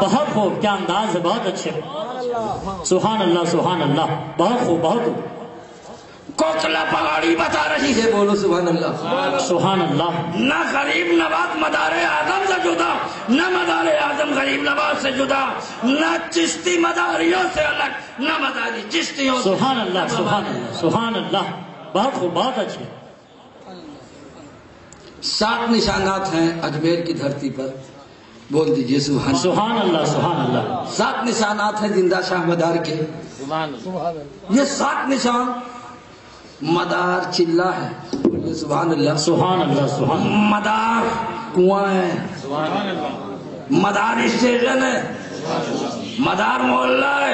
بہت خوب, کیا انداز ہے, بہت اچھے. سبحان اللہ سبحان اللہ. بہت خوب بہت خوب. کوکلا پہاڑی بتا رہی ہے. بولو سبحان اللہ. سبحان اللہ. نہ غریب نواز مدار اعظم سے جدا, نہ مدار اعظم غریب نواز سے جدا, نہ چشتی مداریوں سے الگ, نہ مداری چشتیوں سے. سبحان اللہ سبحان اللہ سبحان اللہ. بہت خوب بہت اچھے. 7 نشانات ہیں اجمیر کی دھرتی پر. بول دیجئے سبحان اللہ. سبحان اللہ سبحان اللہ. 7 نشانات ہیں زندہ شاہ مدار کے. یہ 7 نشان مدار چلہ ہے. بولیے سبحان اللہ. سبحان اللہ سبحان اللہ. مدار کنواں ہے, مدار اسٹیشن ہے, مدار محلہ ہے،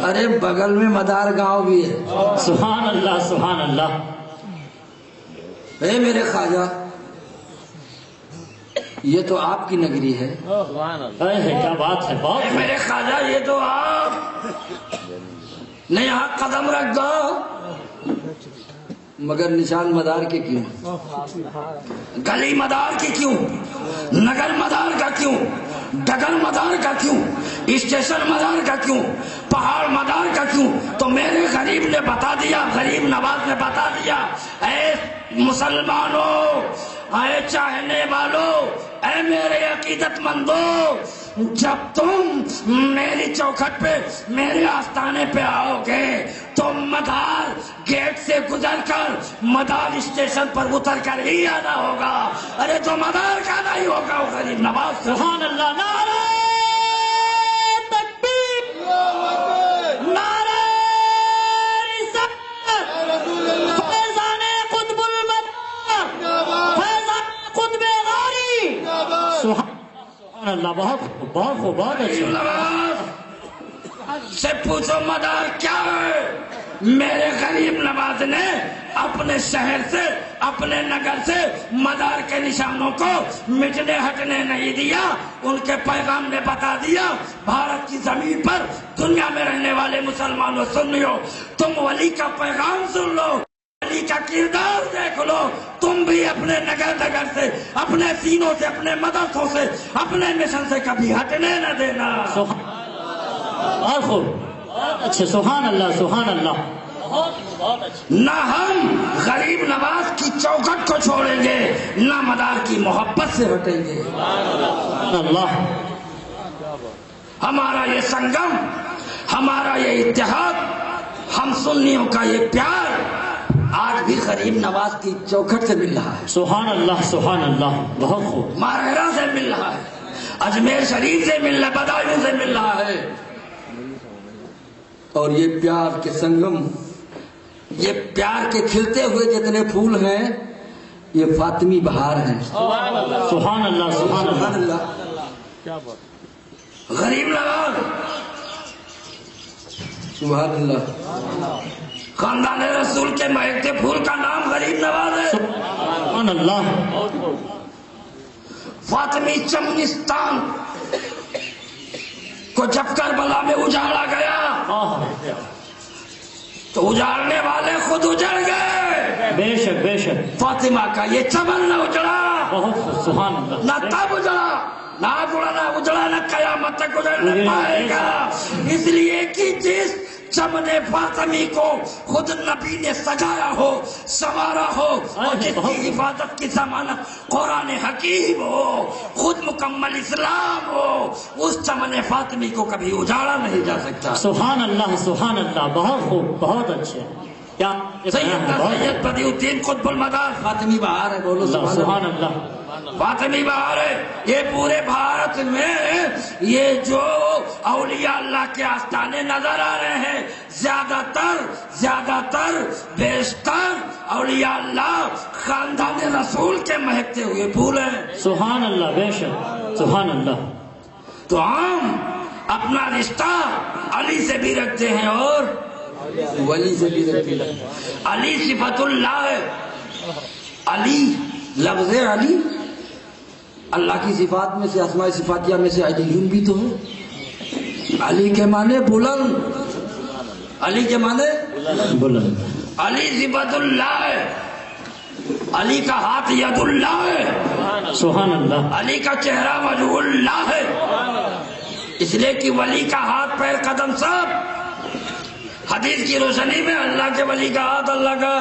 ارے بغل میں مدار گاؤں بھی ہے۔ سبحان اللہ سبحان اللہ۔ اے میرے خواجہ، یہ تو آپ کی نگری ہے۔ کیا بات ہے، اے بہت میرے خواجہ، یہ تو آپ نے یہاں قدم رکھ دو، مگر نشان مدار کے کیوں؟ گلی مدار کی کیوں؟ نگر مدار کا کیوں؟ ڈگر مدار کا کیوں؟ اسٹیشن مدار کا کیوں؟ پہاڑ مدار کا کیوں؟ تو میرے غریب نے بتا دیا، غریب نواز نے بتا دیا، اے مسلمانوں، اے چاہنے والوں، اے میرے عقیدت مندوں، جب تم میری چوکھٹ پہ، میرے آستانے پہ آؤ گے تو مدار گیٹ سے گزر کر مدار اسٹیشن پر اتر کر ہی آنا ہوگا۔ ارے تو مدار کا نہیں ہوگا وہ غریب نواز۔ سبحان اللہ۔ نعرہ تکبیر، نعرہ رسالت، فیضان قطب المدار، فیضان قطب غاری۔ سبحان اللہ، بہت خوب بہت خوب، بہت اچھا۔ نواز سے پوچھو مدار کیا ہے؟ میرے غریب نواز نے اپنے شہر سے، اپنے نگر سے مدار کے نشانوں کو مٹنے ہٹنے نہیں دیا، ان کے پیغام نے بتا دیا۔ بھارت کی زمین پر دنیا میں رہنے والے مسلمانوں سن لو، تم ولی کا پیغام سن لو، ولی کا کردار دیکھ لو، تم بھی اپنے نگر سے، اپنے سینوں سے، اپنے مدرسوں سے، اپنے مشن سے کبھی ہٹنے نہ دینا۔ بہت خوب، بہت اچھے، سبحان اللہ سبحان اللہ، بہت اچھا۔ نہ ہم غریب نواز کی چوکھٹ کو چھوڑیں گے، نہ مدار کی محبت سے ہٹیں گے۔ اللہ، ہمارا یہ سنگم، ہمارا یہ اتحاد، ہم سنیوں کا یہ پیار آج بھی غریب نواز کی چوکھٹ سے مل رہا ہے، سبحان اللہ سبحان اللہ، بہت خوب۔ ماہرہ سے مل رہا ہے، اجمیر شریف سے مل رہا ہے، بدایوں سے مل رہا ہے۔ اور یہ پیار کے سنگم، یہ پیار کے کھلتے ہوئے جتنے پھول ہیں، یہ فاطمی بہار ہیں۔ سبحان اللہ سبحان اللہ۔ غریب نواز، سبحان اللہ، خاندان رسول کے مہکتے پھول کا نام غریب نواز ہے۔ سبحان اللہ، فاطمی چمنستان کو جب کربلا میں اجاڑا گیا تو اجاڑنے والے خود اجڑ گئے۔ بے شک بے شک، فاطمہ کا یہ چمن نہ اجڑا، بہت خوب، سبحان اللہ۔ نہ تب اجڑا، نہ اجڑا، نہ قیامت تک اجڑنے پائے گا، اس لیے کہ جس چمن فاطمی کو خود نبی نے سجایا ہو، سنوارا ہو، اور جس کی حفاظت کی ضمانت قرآن حکیم ہو، خود مکمل اسلام ہو، اس چمن فاطمی کو کبھی اجاڑا نہیں جا سکتا۔ سبحان اللہ سبحان اللہ، بہت خوب، بہت اچھے۔ کیا سید بدیع الدین قطب المدار فاطمی بہار ہے، بولو سبحان اللہ۔ فاطمی بہار ہے۔ یہ پورے بھارت میں یہ جو اولیاء اللہ کے آستانے نظر آ رہے ہیں، زیادہ تر بیشتر اولیاء اللہ خاندان رسول کے مہکتے ہوئے پھول ہیں۔ سبحان اللہ، بے شک، سبحان اللہ۔ تو ہم اپنا رشتہ علی سے بھی رکھتے ہیں اور ولی سے بھی رکھتے ہیں۔ علی صفت اللہ ہے، علی لفظ علی اللہ کی صفات میں سے، اسماء صفاتیہ میں سے علیون بھی تو ہے۔ علی کے معنی بلند، علی کے معنی بلند، علی صفت اللہ ہے، علی کا ہاتھ ید اللہ ہے، سبحان اللہ۔ علی کا چہرہ وجہ اللہ ہے، اس لیے کہ ولی کا ہاتھ پیر قدم سب حدیث کی روشنی میں اللہ کے ولی کا ہاتھ اللہ کا،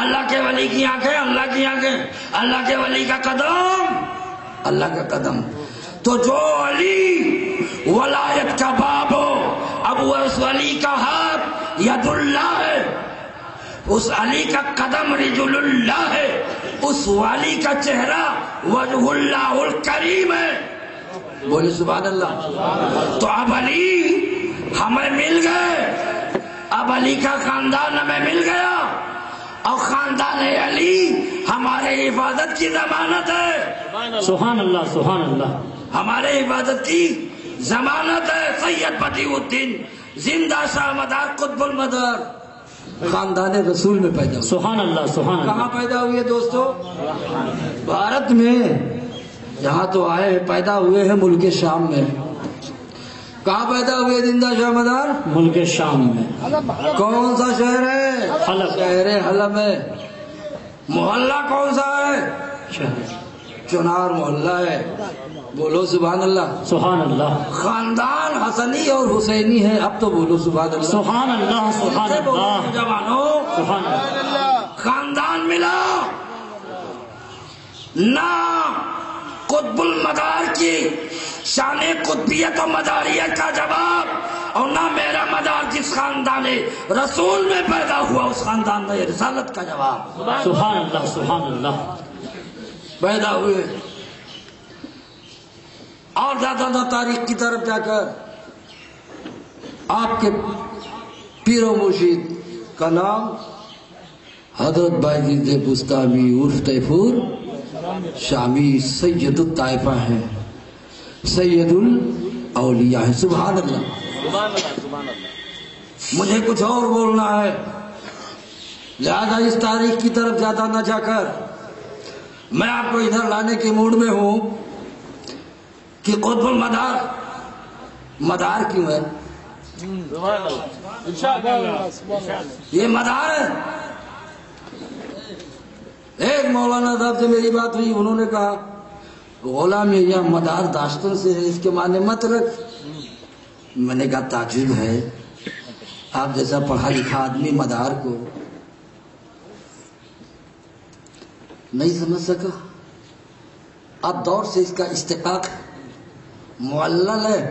اللہ کے ولی کی آنکھیں اللہ کی آنکھیں، اللہ کے ولی کا قدم اللہ کا قدم۔ تو جو علی ولایت کا باب ہو، اب وہ اس ولی کا ہاتھ ید اللہ ہے، اس علی کا قدم رجل اللہ ہے، اس ولی کا چہرہ وجہ اللہ الکریم ہے۔ بولے سبحان اللہ۔ تو اب علی ہمیں مل گئے، اب علی کا خاندان ہمیں مل گیا، اور خاندان علی ہمارے حفاظت کی ضمانت ہے۔ سبحان اللہ سبحان اللہ۔ ہمارے حفاظت کی ضمانت ہے سید بدیع الدین زندہ شاہ مدار قطب المدار خاندان رسول میں پیدا ہوئے. سبحان اللہ سبحان اللہ. کہاں پیدا ہوئے دوستو؟ بھارت میں. یہاں تو آئے ہیں، پیدا ہوئے ہیں ملک شام میں. کہاں پیدا ہوئے زندہ شاہ مدار؟ ملک شام میں. کون سا شہر ہے؟ حلب. شہر حلب ہے. محلہ کون سا ہے؟ چنار محلہ ہے. بولو سبحان اللہ. سبحان اللہ. خاندان حسنی اور حسینی ہے. اب تو بولو سبحان اللہ. سبحان اللہ سبحان اللہ. جوانوں سبحان اللہ. خاندان ملا نہ قطب المدار کی شان قطبیت و مداریت کا جواب، اور نہ میرا مدار جس خاندان رسول میں پیدا ہوا اس خاندان میں رسالت کا جواب. سبحان اللہ سبحان اللہ. پیدا ہوئے. اور زیادہ نہ تاریخ کی طرف جا کر آپ کے پیر و مرشد کا نام حضرت بایزید بستامی عرف تیفور شامی سید الطائفہ ہے، سید الاولیاء ہے. سبحان اللہ. مجھے کچھ اور بولنا ہے، لہذا اس تاریخ کی طرف زیادہ نہ جا کر میں آپ کو ادھر لانے کے موڈ میں ہوں کہ قطب المدار مدار کیوں ہے؟ یہ مدار ہے. ایک مولانا صاحب سے میری بات ہوئی، انہوں نے کہا غلام یہ مدار داشتن سے ہے، اس کے معنی مت رکھ. میں نے کہا تعجب ہے، آپ جیسا پڑھا لکھا آدمی مدار کو نہیں سمجھ سکا. اب دور سے اس کا اشتقاق معلل ہے.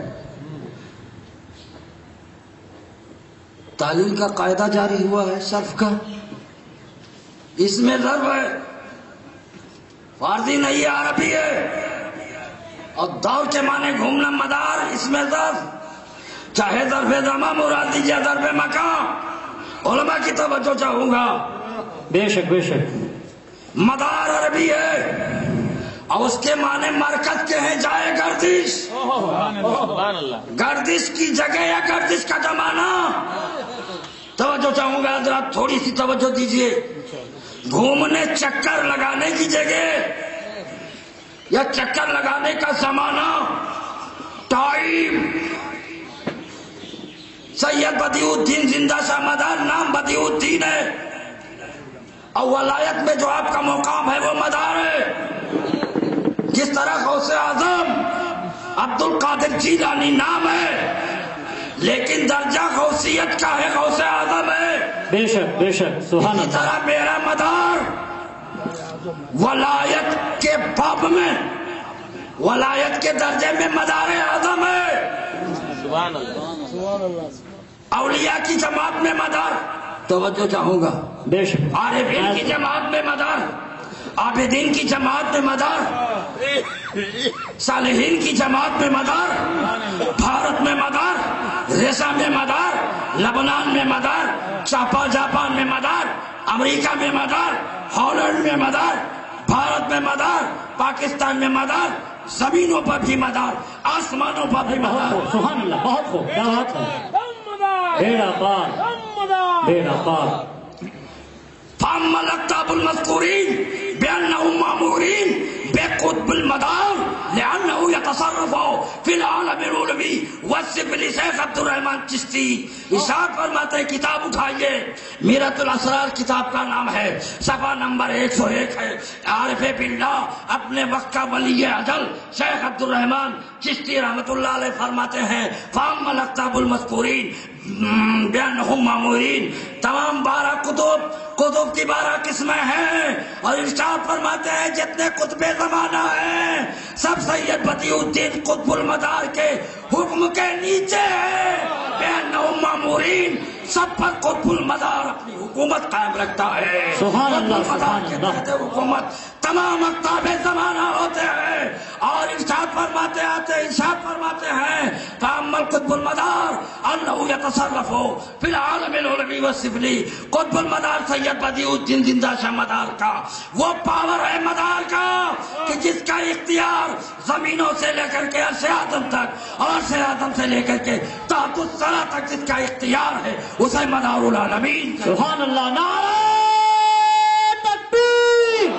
تعلیل کا قاعدہ جاری ہوا ہے صرف کا، اس میں ضرب ہے، فارسی نہیں ہے عربی ہے. اور دور کے معنی گھومنا مدار، اس میں ضرب، چاہے ظرف زمان مراد دیجیے ظرف مکان. علماء کی توجہ چاہوں گا. بے شک بے شک. مدار عربی ہے اور اس کے معنی مرکز کے ہیں، جائے گردش. گردش کی جگہ یا گردش کا زمانہ. توجہ چاہوں گا حضرات، تھوڑی سی توجہ دیجیے. گھومنے چکر لگانے کی جگہ یا چکر لگانے کا زمانہ، ٹائم. سید بدیع الدین زندہ شاہ مدار نام بدیع الدین ہے، اور ولایت میں جو آپ کا مقام ہے وہ مدار ہے. جس طرح غوث اعظم عبد القادر جیلانی نام ہے، لیکن درجہ غوثیت کا ہے، غوث اعظم ہے. بے شک بے شک. سبحان اسی اللہ. طرح میرا مدار ولایت کے باب میں، ولایت کے درجے میں مدار اعظم ہے. سبحان اللہ. اولیاء کی جماعت میں مدار. توجہ چاہوں گا. بے شک. عارفین کی جماعت میں مدار، عابدین کی جماعت میں مدار، صالحین کی جماعت میں مدار، بھارت میں مدار، ریسا میں مدار، لبنان میں مدار، جاپان میں مدار، امریکہ میں مدار، ہالینڈ میں مدار، بھارت میں مدار، پاکستان میں مدار، زمینوں پر بھی مدار، آسمانوں پر بھی مدار. سبحان اللہ. بہت خوب. کیا بات ہے. بیڑا پار بیڑا پار. فاما الاقطاب المذکورین بأنهم مأمورین بقطب المدار لأنه يتصرف في العالم العلوی والسفلی. شیخ عبد الرحمن چشتی ارشاد فرماتے ہیں، کتاب اٹھائیے، میرۃ الاسرار کتاب کا نام ہے، صفحہ نمبر 101 ہے. عارف باللہ اپنے وقت کا ولی اجل شیخ عبد الرحمن چشتی رحمت اللہ علیہ فرماتے ہیں، فاما الاقطاب المذکورین بأنهم مأمورین. تمام 12 قطب کی 12 قسمیں ہیں، اور ارشاد فرماتے ہیں جتنے قطب زمانہ ہیں سب سید بدیع الدین قطب المدار کے حکم کے نیچے ہیں. بأنهم مأمورین، سب پر قطب المدار اپنی حکومت قائم رکھتا ہے. سبحان اللہ. قطب المدار کے تحت حکومت تمام اقطاب زمانہ ہوتے ہیں اور ارشاد فرماتے ہیں فاما القطب المدار انه يتصرف في العالم العلوی والسفلی. قطب المدار سید بدیع الدین زندہ شاہ مدار کا وہ پاور ہے مدار کا کہ جس کا اختیار زمینوں سے لے کر کے عرش اعظم تک اور عرش اعظم سے لے کر کے تحت الثری تک جس کا اختیار ہے اسے مدار العالمین. سبحان اللہ. نعرہ تکبیر.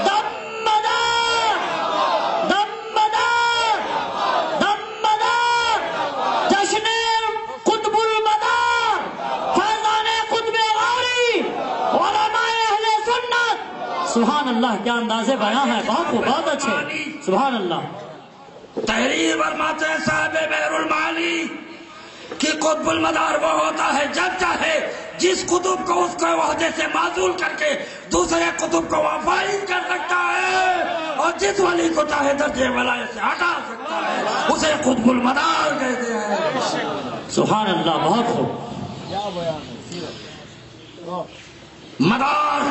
دم مدار، دم مدار، دم مدار. جشن قطب المدار، فیضان قطب غوری، علماء اہل سنت. سبحان اللہ. کیا انداز بیان ہے. بہت خوب، بہت اچھے. سبحان اللہ. تحریر فرماتے ہیں صاحب بحر المعانی کہ قطب المدار وہ ہوتا ہے جب چاہے جس قطب کو اس کو وحدے سے معزول کر کے دوسرے قطب کو فائز کر سکتا ہے اور جس ولی کو چاہے درجے ولایت سے ہٹا سکتا ہے اسے قطب المدار کہتے ہیں. سبحان اللہ. بہت خوب. کیا بیان ہے. مدار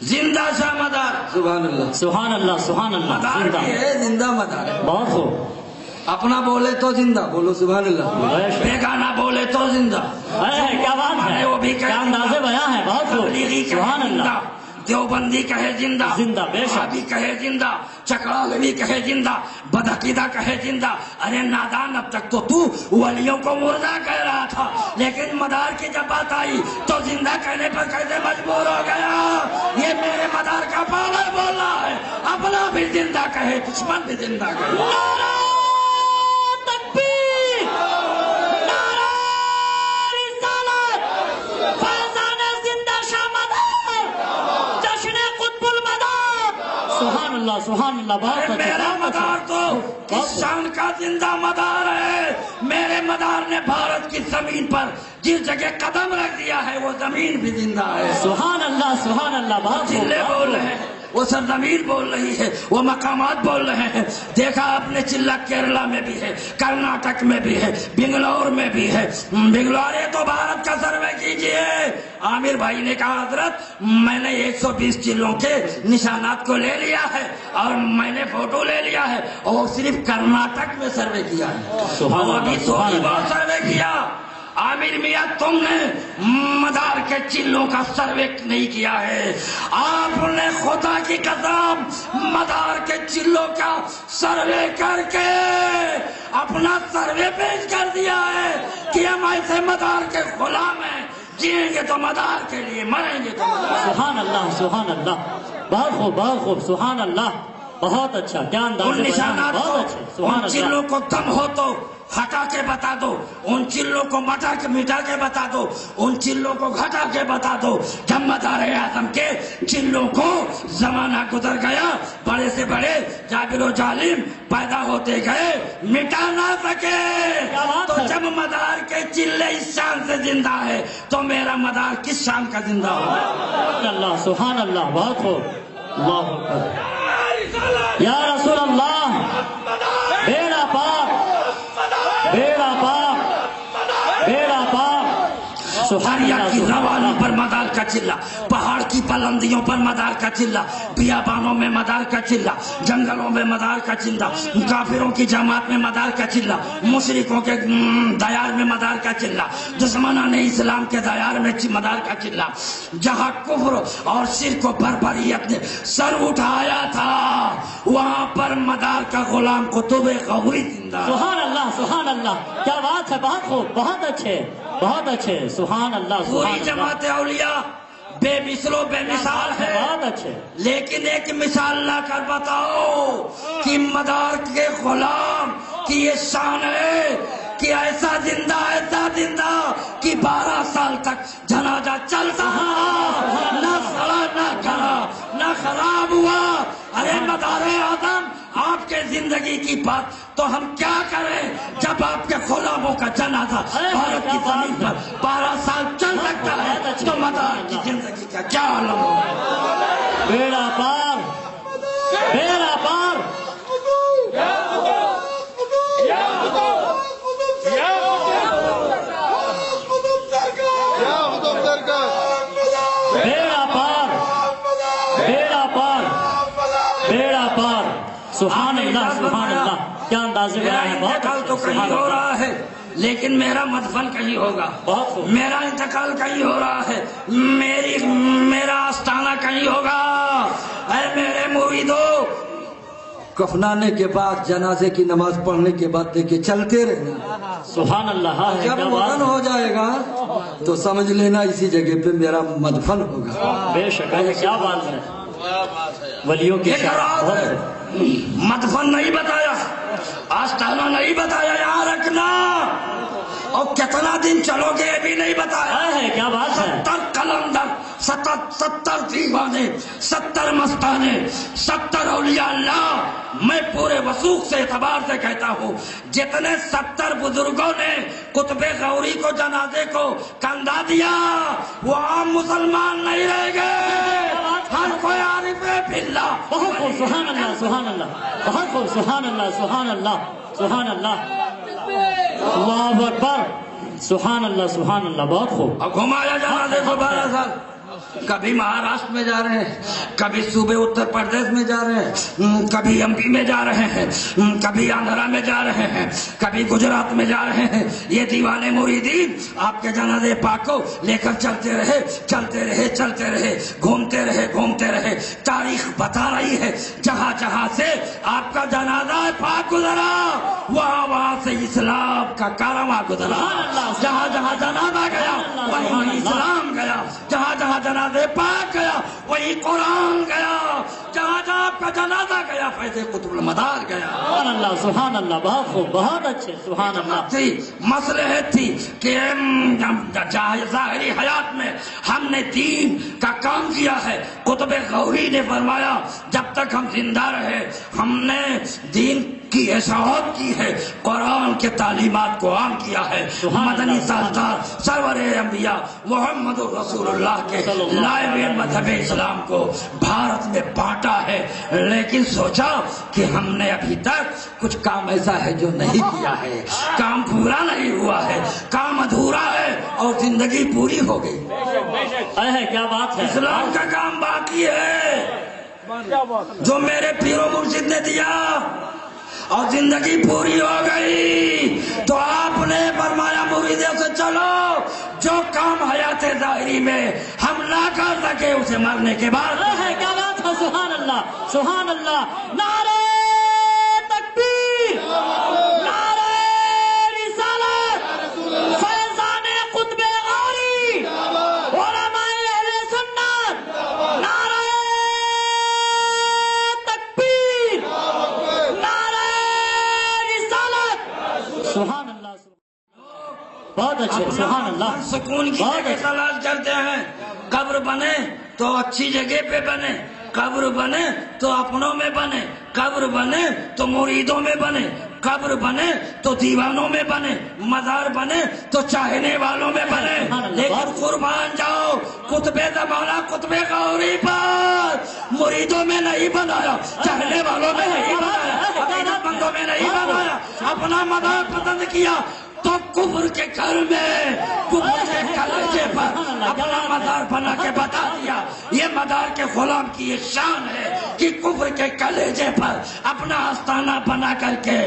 زندہ شاہ مدار. سبحان اللہ. سبحان اللہ. سبحان اللہ. مدار زندہ. کی ہے زندہ مدار ہے. بہت خوب. اپنا بولے تو زندہ بولو سبحان اللہ. بیگانہ بولے تو زندہ. کیا بات ہے. وہ بھی کیا انداز بیان ہے. بہت خوب. تبلیغی کہے سبحان اللہ. زندہ، دیوبندی کہے زندہ، زندہ بے شک. بھی کہے زندہ، چکڑالوی کہے زندہ، بدعقیدہ کہے زندہ. ارے نادان اب تک تو ولیوں کو مردہ کہہ رہا تھا لیکن مدار کی جب بات آئی تو زندہ کہنے پر کیسے مجبور ہو گیا. یہ میرے مدار کا پاور بول رہا ہے. اپنا بھی زندہ کہے دشمن بھی زندہ کہے. نعرہ تکبیر. نعرہ رسالت. فیضان زندہ شاہ مدار. جشن قطب المدار. سبحان اللہ. سبحان اللہ. بہت اچھا. میرا مدار تو اس شان کا زندہ مدار ہے. میرے مدار نے بھارت کی زمین پر جس جگہ قدم رکھ دیا ہے وہ زمین بھی زندہ ہے. سبحان اللہ. سبحان اللہ. بہت خوب. چلے بول رہے ہیں، وہ سرزمین بول رہی ہے، وہ مقامات بول رہے ہیں. دیکھا آپ نے چلہ کیرلا میں بھی ہے، کرناٹک میں بھی ہے، بنگلور میں بھی ہے. بنگلور ہے تو بھارت کا سروے کیجئے. عامر بھائی نے کہا حضرت میں نے 120 چلوں کے نشانات کو لے لیا ہے اور میں نے فوٹو لے لیا ہے اور صرف کرناٹک میں سروے کیا ہے. سبحان ابھی اللہ. تو سبحان اللہ. بہت سروے کیا. عامر میاں تم نے مدار کے چلوں کا سروے نہیں کیا ہے. آپ نے خدا کی قسم مدار کے چلوں کا سروے کر کے اپنا سروے پیش کر دیا ہے کہ ہم ایسے مدار کے غلام ہیں. جئیں گے تو مدار کے لیے، مریں گے تو مدار. سبحان اللہ. سبحان اللہ. بہت خوب. بہت خوب. سبحان اللہ. بہت اچھا. کیا انداز ان بیان. نشانات بہت کو، اچھے. سبحان ان چلوں اللہ. کو دم ہو تو ہٹا کے بتا دو، ان چلوں کو مٹا کے بتا دو، ان چلوں کو گھٹا کے بتا دو. جب مدار اعظم کے چلوں کو زمانہ گزر گیا، بڑے سے بڑے جابر و جالم پیدا ہوتے گئے، مٹا نہ سکے. تو جب مدار کے چلے اس شان سے زندہ ہے تو میرا مدار کس شان کا زندہ ہو. سبحان اللہ. سبحان اللہ. بہت خوب. اللہ اکبر. یا رسول اللہ. بیڑا پاک. بیڑا پاک. بیڑا پاک. سبحان دریا اللہ. کی سبحان روانوں اللہ. پر مدار کا چلہ، پہاڑ کی بلندیوں پر مدار کا چلہ، بیابانوں میں مدار کا چلہ، جنگلوں میں مدار کا چلہ، کافروں کی جماعت میں مدار کا چلہ، مشرکوں کے دیار میں مدار کا چلہ، دشمنان اسلام کے دیار میں مدار کا چلہ. جہاں کفر اور شرک و بربریت نے سر اٹھایا تھا وہاں پر مدار کا غلام قطب غوری زندہ. سبحان اللہ. سبحان اللہ. کیا بات ہے. بہت خوب. بہت اچھے. بہت اچھے. سبحان اللہ. پوری سبحان اللہ. جماعت اولیاء بے مثل و بے مثال ہے. بہت اچھے. لیکن ایک مثال لا کر بتاؤ کہ مدار کے غلام کی یہ شان ہے کہ ایسا زندہ کہ 12 سال تک جنازہ چلتا نہ سڑا نہ گھرا نہ خراب ہوا. ارے مدار اعظم آپ کے زندگی کی بات تو ہم کیا کریں جب آپ کے غلاموں کا جنازہ بھارت کی زمین پر 12 سال چل سکتا ہے تو مدار کی زندگی کا کیا عالم ہوگا. بیڑا پار. بیڑا پار. بیڑا پار. سبحان اللہ سبحان اللہ، کیا انداز میرا بیان ہے، بہت انتقال تو اچھا، کہیں سبحان ہو اللہ۔ رہا ہے لیکن میرا مدفن کہیں ہوگا، بہت خوب۔ میرا انتقال کہیں ہو رہا ہے، میرا آستانہ کہیں ہوگا۔ اے میرے مریدو، کفنانے کے بعد جنازے کی نماز پڑھنے کے بعد دیکھیں چلتے رہنا، سبحان اللہ، ہاں ہے، جب کیا بات وطن ہو جائے گا تو سمجھ لینا اسی جگہ پہ میرا مدفن ہوگا۔ بے شک ہے، کیا بات ہے، ولیوں کی ایک شان، رات بہت ہے، ہے۔ مدفن نہیں بتایا، آستانہ نہیں بتایا، یہاں رکھنا، اور کتنا دن چلو گے بھی نہیں بتایا۔ ہے، کیا بات ہے، 70 قلندر، 70 دیوانے، 70 مستانے، 70 اولیاء اللہ، میں پورے وثوق سے اعتبار سے کہتا ہوں جتنے 70 بزرگوں نے قطب غوری کو جنازے کو کندھا دیا وہ عام مسلمان نہیں رہ گئے، ہر کوئی عارف باللہ۔ بہت خوب، سبحان اللہ سبحان اللہ، بہت خوب، سبحان اللہ سبحان اللہ سبحان اللہ، اللہ اکبر، سبحان اللہ سبحان اللہ، بہت خوب۔ اور گھمایا جنازے کو 12 سال، کبھی مہاراشٹر میں جا رہے ہیں، کبھی صوبے اتر پردیش میں جا رہے ہیں، کبھی ایم پی میں جا رہے ہیں، کبھی آندھرا میں جا رہے ہیں، کبھی گجرات میں جا رہے ہیں۔ یہ دیوانے مریدین آپ کے جنازے پاک کو لے کر چلتے رہے چلتے رہے چلتے رہے، گھومتے رہے گھومتے رہے۔ تاریخ بتا رہی ہے جہاں جہاں سے آپ کا جنازہ پاک گزرا وہاں وہاں سے اسلام کا کارواں گزرا، جہاں جہاں جنازہ گیا وہیں اسلام گیا، جہاں جہاں جنازے پاک گیا وہی قرآن گیا، جہاں جہاں آپ کا جنازہ گیا فیض قطب المدار گیا۔ سبحان اللہ سبحان اللہ، بہت خوب، بہت اچھے، سبحان اللہ۔ تھی مصلحت تھی کہ ظاہری حیات میں ہم نے دین کا کام کیا ہے۔ قطب غوری نے فرمایا جب تک ہم زندہ رہے ہم نے دین کی اشاعت کی ہے، قرآن کے تعلیمات کو عام کیا ہے، مدنی تاجدار سرور انبیاء محمد رسول اللہ کے لائے ہوئے مذہب اسلام کو بھارت میں بانٹا ہے، لیکن سوچا کہ ہم نے ابھی تک کچھ کام ایسا ہے جو نہیں کیا ہے، کام پورا نہیں ہوا ہے، کام ادھورا ہے اور زندگی پوری ہو گئی، ہے، کیا بات ہے، اسلام کا کام باقی ہے جو میرے پیر و مرشد نے دیا اور زندگی پوری ہو گئی۔ تو آپ نے فرمایا مریدوں سے چلو جو کام حیات ظاہری میں ہم نہ کر سکے اسے مرنے کے بعد ہے، کیا بات ہے، سبحان اللہ سبحان اللہ، نعرہ تکبیر، نعرہ رسالت، فیضان قطب غوری، علماء اہل سنت، نعرہ تکبیر، نعرہ رسالت، سبحان اللہ، بہت اچھے، سبحان اللہ، سکون کی بہت جگہ اچھے۔ تلاش کرتے ہیں، قبر بنے تو اچھی جگہ پہ بنے، قبر بنے تو اپنوں میں بنے، قبر بنے تو مریدوں میں بنے، قبر بنے تو دیوانوں میں بنے، مزار بنے تو چاہنے والوں میں بنے، لیکن قربان جاؤ قطب زمانہ قطب غوری پر مریدوں میں نہیں بنایا، چاہنے والوں میں نہیں بنایا، عقیدت مندوں میں نہیں بنایا، اپنا مزار پسند کیا تو کفر کے گھر میں کفر کے کلیجے پر اپنا مزار بنا کے بتا دیا۔ یہ مزار کے غلام کی یہ شان ہے کہ کفر کے کلیجے پر اپنا آستانہ بنا کر کے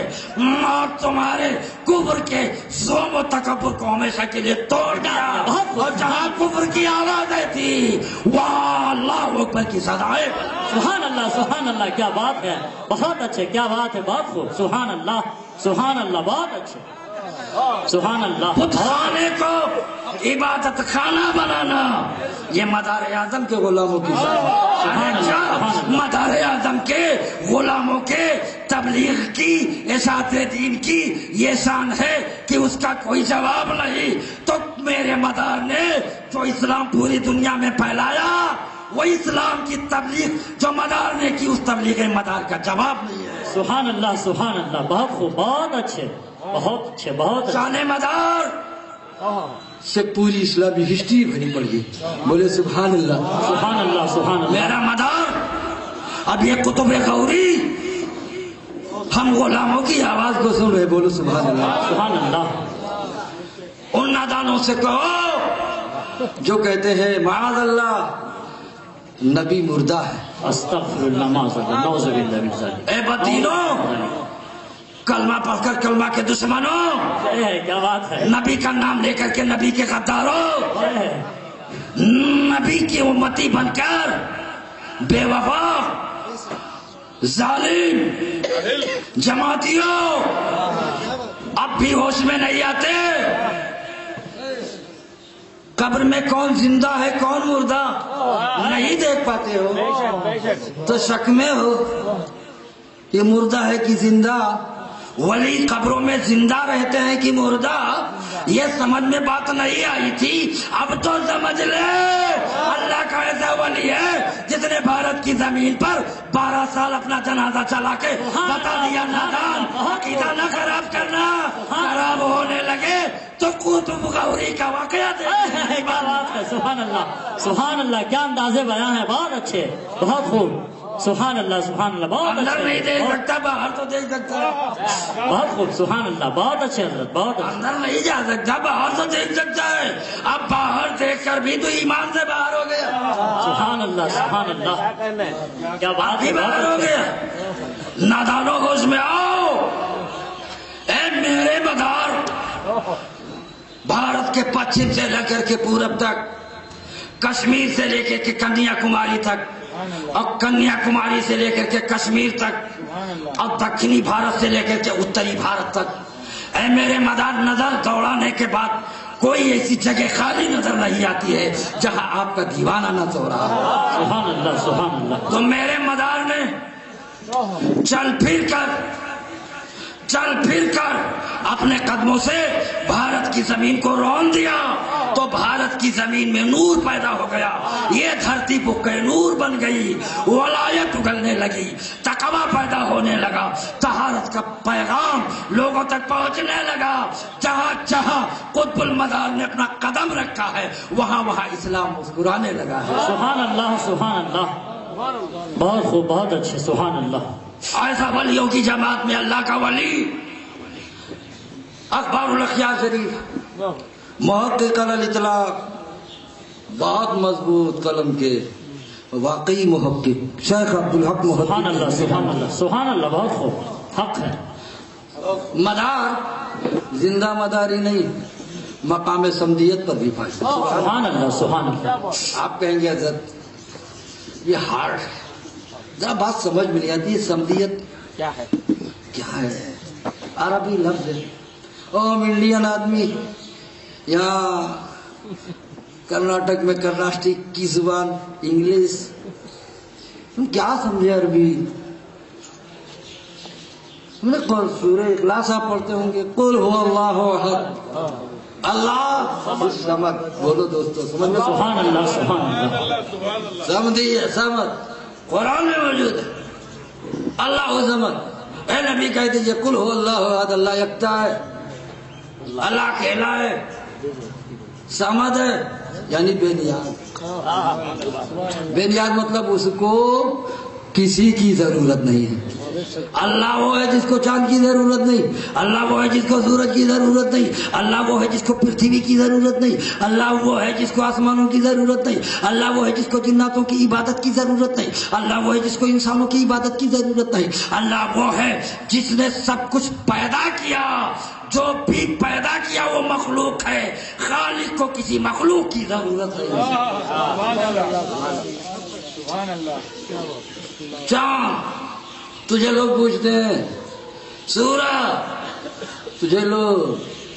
اور تمہارے کفر کے ظلم و تکبر کو ہمیشہ کے لیے توڑ دیا، اور جہاں کفر کی آوازیں تھی وہاں اللہ اکبر کی صدائیں بنا۔ سبحان اللہ سبحان اللہ، کیا بات ہے، بہت اچھے، کیا بات ہے، بہت خوب، سبحان اللہ سبحان اللہ، بہت اچھے، سبحان اللہ۔ خود خانے کو عبادت خانہ بنانا یہ مدار اعظم کے غلاموں کی شان ہے، مدار اعظم کے غلاموں کے تبلیغ کی اشاعت دین کی یہ شان ہے کہ اس کا کوئی جواب نہیں۔ تو میرے مدار نے جو اسلام پوری دنیا میں پھیلایا وہ اسلام کی تبلیغ جو مدار نے کی اس تبلیغ مدار کا جواب نہیں ہے۔ سبحان اللہ سبحان اللہ، بہت خوب، بہت اچھے، بہت اچھے، بہت اچھے۔ شان مدار سے پوری اسلامی ہسٹری بھری پڑ گئی، بولے سبحان اللہ سبحان اللہ سبحان اللہ۔ میرا مدار اب یہ قطب غوری ہم غلاموں کی آواز کو سن رہے، بولو سبحان اللہ سبحان اللہ۔ ان نادانوں سے کہو جو کہتے ہیں معاذ اللہ نبی مردہ ہے. استغفر اللہ معاذ اللہ نعوذ باللہ من ذلک. اے بدینوں، کلمہ پڑھ کر کلمہ کے دشمنوں، کیا بات ہے. نبی کا نام لے کر کے نبی کے غداروں، نبی کی امتی بن کر بے وفا ظالم جماعتیوں اب بھی ہوش میں نہیں آتے. قبر میں کون زندہ ہے کون مردہ نہیں دیکھ پاتے ہو تو شک میں ہو یہ مردہ ہے کہ زندہ. ولی قبروں میں زندہ رہتے ہیں کہ مردہ، یہ سمجھ میں بات نہیں آئی تھی. اب تو سمجھ لے اللہ کا ایسا ولی ہے جس نے بھارت کی زمین پر 12 سال اپنا جنازہ چلا کے بتا دیا نادان عقیدہ نہ خراب کرنا، خراب ہونے لگے تو قطب غوری کا واقعہ کیا بات ہے. سبحان اللہ سبحان اللہ، کیا اندازے بیان ہے. بہت اچھے، بہت خوب. سبحان اللہ سبحان اللہ. بہت اندر اچھے، نہیں دیکھ سکتا باہر تو دیکھ سکتا ہے. بہت خوب. سبحان اللہ، بہت اچھے حضرت، بہت اچھے. اندر نہیں جا سکتا باہر تو دیکھ سکتا ہے. اب باہر دیکھ کر بھی تو ایمان سے باہر ہو گیا. سبحان اللہ سبحان اللہ، کیا بات ابھی ہے. باہر ہو گیا. نادانوں ہوش میں آؤ. اے میرے مدار، بھارت کے پچھم سے لے کر کے پورب تک، کشمیر سے لے کر کے کنیا کماری تک، اور کنیا کماری سے لے کر کے کشمیر تک، اور دکنی بھارت سے لے کر کے اتری بھارت تک. اے میرے مدار، نظر دوڑانے کے بعد کوئی ایسی جگہ خالی نظر نہیں آتی ہے جہاں آپ کا دیوانہ نہ دوڑا. سبحان اللہ سبحان اللہ. تو میرے مدار نے چل پھر کر اپنے قدموں سے بھارت کی زمین کو رون دیا تو بھارت کی زمین میں نور پیدا ہو گیا. یہ دھرتی بکے نور بن گئی، ولایت اگلنے لگی، تقویٰ پیدا ہونے لگا، طہارت کا پیغام لوگوں تک پہنچنے لگا. جہاں جہاں قطب المدار نے اپنا قدم رکھا ہے وہاں وہاں اسلام مسکرانے لگا ہے. سبحان اللہ سبحان اللہ. بہت خوب، بہت اچھے. سبحان اللہ. ایسا ولیوں کی جماعت میں اللہ کا ولی اخبار الاخیار شریف محقق الاطلاق، بہت مضبوط قلم کے واقعی محقق شیخ عبدالحق سبحان محقق. اللہ سبحان اللہ سبحان اللہ. بہت خوب، حق ہے. مدار زندہ مداری نہیں، مقام سمدیت پر بھی فائدہ. سبحان اللہ سبحان اللہ. آپ کہیں گے حضرت یہ ہارڈ ہے، ذرا بات سمجھ میں نہیں آتی. سمدیت کیا ہے؟ کیا ہے؟ عربی لفظ ہے. ہم انڈین آدمی یہاں کرناٹک میں کرناٹک کی زبان انگلش، تم کیا سمجھے عربی؟ ہم نے سورہ اخلاص آپ پڑھتے ہوں گے، قل هو اللہ احد اللہ الصمد. بولو دوستو، سمجھ میں سبحان اللہ سبحان اللہ. سمدھی سمد قرآن میں موجود ہے. اللہ سمد. اے نبی کہہ دیجئے قل هو اللہ احد، اللہ یکتا ہے، اللہ اکیلا ہے. سمد ہے یعنی بے نیاز. بے نیاز مطلب اس کو کسی کی ضرورت نہیں ہے. اللہ وہ ہے جس کو چاند کی ضرورت نہیں، اللہ وہ ہے جس کو سورج کی ضرورت نہیں، اللہ وہ ہے جس کو پرتھوی کی ضرورت نہیں، اللہ وہ ہے جس کو آسمانوں کی ضرورت نہیں، اللہ وہ ہے جس کو جناتوں کی عبادت کی ضرورت نہیں، اللہ وہ ہے جس کو انسانوں کی عبادت کی ضرورت نہیں. اللہ وہ ہے جس نے سب کچھ پیدا کیا، جو بھی پیدا کیا وہ مخلوق ہے، خالق کو کسی مخلوق کی ضرورت نہیں. چاند تجھے لوگ پوچھتے ہیں، سورج تجھے لوگ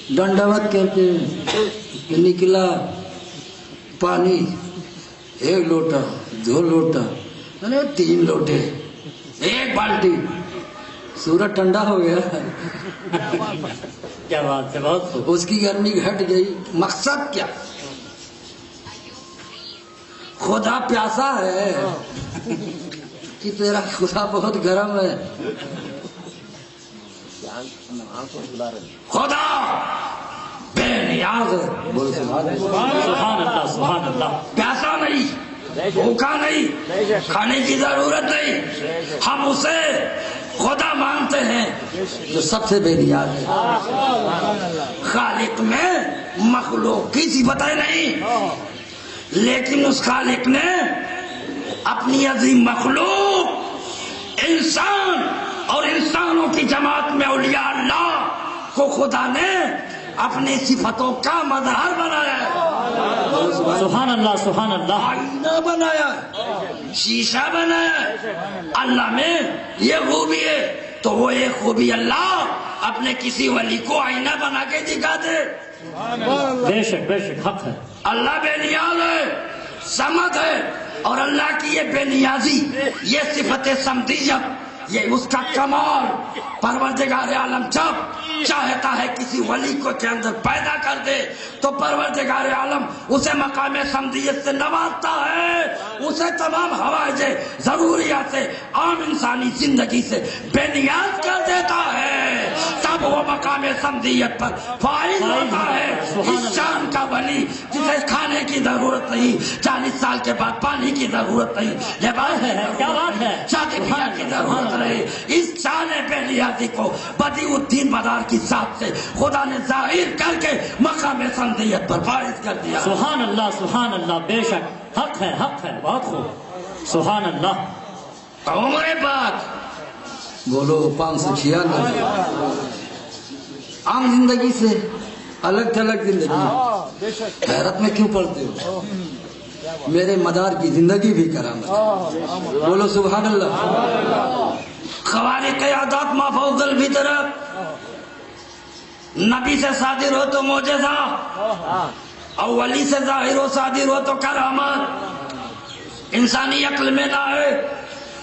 دنڈوت کہتے ہیں، کہ نکلا پانی 1 لوٹا 2 لوٹا 3 لوٹے 1 بالٹی، سورج ٹھنڈا ہو گیا. کیا بات ہے. بہت خوب. اس کی گرمی گھٹ گئی. مقصد کیا؟ خدا پیاسا ہے کہ تیرا خدا بہت گرم ہے. خدا بے نیاز ہے. بولو سبحان اللہ. سبحان اللہ سبحان اللہ. پیاسا نہیں، بھوکا نہیں، کھانے کی ضرورت نہیں. ہم اسے خدا مانتے ہیں جو سب سے بے نیاز ہے. خالق میں مخلوق کی صفتیں نہیں، لیکن اس خالق نے اپنی عظیم مخلوق انسان اور انسانوں کی جماعت میں اولیاء اللہ کو خدا نے اپنی صفتوں کا مظہر بنایا ہے، سبحان اللہ سبحان اللہ، آئینہ بنایا ہے، شیشہ بنایا ہے۔ اللہ میں یہ خوبی ہے تو وہ ایک خوبی اللہ اپنے کسی ولی کو آئینہ بنا کے دکھا دے۔ بے شک حق ہے۔ اللہ بے نیاز ہے، صمد ہے، اور اللہ کی یہ بے نیازی، یہ صفت صمدیت، یہ اس کا کمال پروردگار عالم جب چاہتا ہے کسی ولی کو کے اندر پیدا کر دے تو پروردگار عالم اسے مقام صمدیت سے نوازتا ہے، اسے تمام حوائج ضروریات سے عام انسانی زندگی سے بے نیاز کر دیتا ہے، تب وہ مقام صمدیت پر فائز ہوتا ہے۔ اس شان کا ولی جسے کھانے کی ضرورت نہیں، 40 سال کے بعد پانی کی ضرورت نہیں، لباس کیا بات ہے، شادی بیاہ کی ضرورت رہے، اس شان بے نیازی کو بدیع الدین مدار کی ذات سے خدا نے ظاہر کر کے مقام صمدیت پر فائز کر دیا۔ سبحان اللہ، بے شک حق ہے بہت خوب، سبحان اللہ۔ عمر بعد بولو 596 عام زندگی سے الگ تھلگ زندگی، حیرت میں کیوں پڑتے ہو؟ میرے مدار کی زندگی بھی کرامت ہے، بولو سبحان اللہ۔ خوارق عادات ما فوق الفطرت، نبی سے صادر ہو تو معجزہ، اور ولی سے ظاہر و صادر ہو تو کرامت، انسانی عقل میں نہ آئے،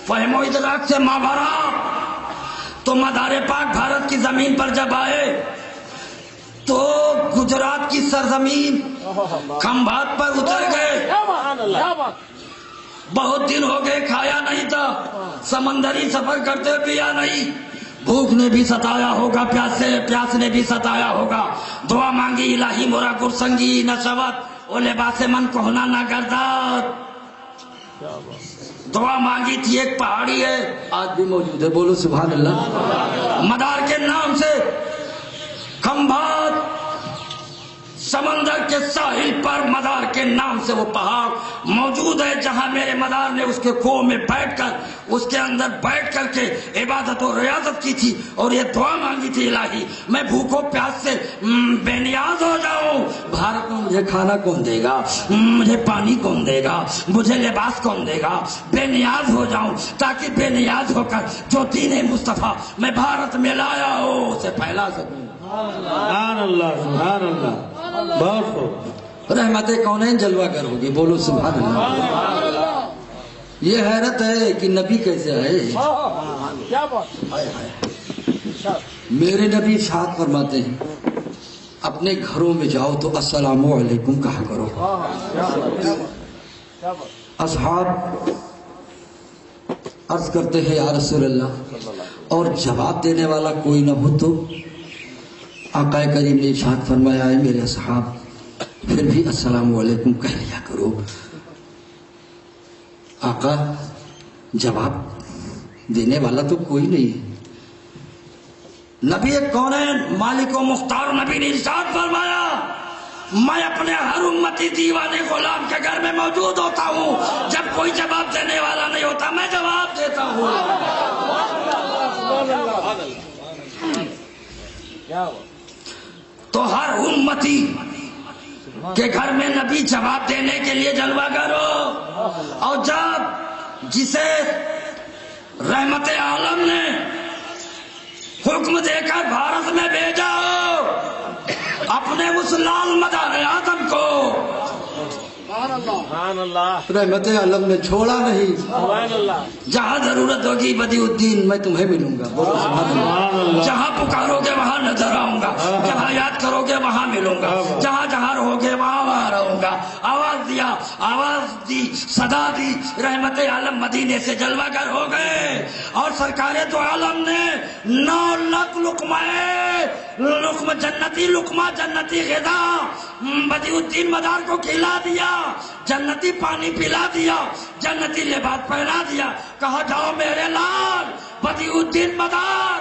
فہم و ادراک سے مابرا، تو مدار پاک بھارت کی زمین پر جب آئے تو گجرات کی سرزمین کھمبات پر اتر گئے، بہت دن ہو گئے کھایا نہیں تھا، سمندری سفر کرتے پیا نہیں، بھوک نے بھی ستایا ہوگا، پیاس نے بھی ستایا ہوگا، دعا مانگی الہی مورا گرسنگی نشوت او لباس من کہنا نہ گردات، دعا مانگی تھی، ایک پہاڑی ہے آج بھی موجود ہے، بولو سبحان اللہ۔ مدار کے نام سے کھمبات، سمندر کے ساحل پر مدار کے نام سے وہ پہاڑ موجود ہے جہاں میرے مدار نے اس کے کنویں میں بیٹھ کر، اس کے اندر بیٹھ کر کے عبادت و ریاضت کی تھی اور یہ دعا مانگی تھی الہی میں بھوکو پیاس سے بے نیاز ہو جاؤں، بھارت میں مجھے کھانا کون دے گا، مجھے پانی کون دے گا، مجھے لباس کون دے گا، بے نیاز ہو جاؤں تاکہ بے نیاز ہو کر جو دین مصطفیٰ میں بھارت میں لایا ہو اسے پھیلا سکوں۔ سبحان اللہ، بہت خوب۔ رحمت کونین جلوہ گر ہوگی، بولو سبحان اللہ۔ یہ حیرت ہے کہ نبی کیسے آئے، کیا بات، میرے نبی ارشاد فرماتے ہیں اپنے گھروں میں جاؤ تو السلام علیکم کہا کرو۔ اصحاب عرض کرتے ہیں یا رسول اللہ، اور جواب دینے والا کوئی نہ ہو تو آقا کریم نے ارشاد فرمایا ہے میرے اصحاب پھر بھی السلام علیکم کہہ لیا کرو۔ آقا جواب دینے والا تو کوئی نہیں ہے۔ نبی کونین مالک و مختار نبی نے ارشاد فرمایا میں اپنے ہر امتی دیوانے غلام کے گھر میں موجود ہوتا ہوں، جب کوئی جواب دینے والا نہیں ہوتا میں جواب دیتا ہوں۔ تو ہر امتی کے گھر میں نبی جواب دینے کے لیے جلوہ کرو، اور جب جسے رحمت عالم نے حکم دے کر بھارت میں بھیجا اپنے اس لال مدار آدم کو، سبحان اللہ، رحمت عالم نے چھوڑا نہیں، سبحان اللہ، جہاں ضرورت ہوگی بدیع الدین میں تمہیں ملوں گا، بولو سبحان اللہ۔ جہاں پکارو گے وہاں نظر آؤں گا، جہاں یاد کرو گے وہاں ملوں گا، جہاں جہاں رہو گے وہاں رہوں گا۔ آواز دیا، آواز دی، صدا دی، رحمت عالم مدینے سے جلوہ گر ہو گئے، اور سرکار دو عالم نے 9 لاکھ لقمہ جنتی، لقمہ جنتی غذا بدیع الدین مدار کو کھلا دیا، جنتی پانی پلا دیا، جنتی لباس پہنا دیا، کہا جاؤ میرے لال بدیع الدین مدار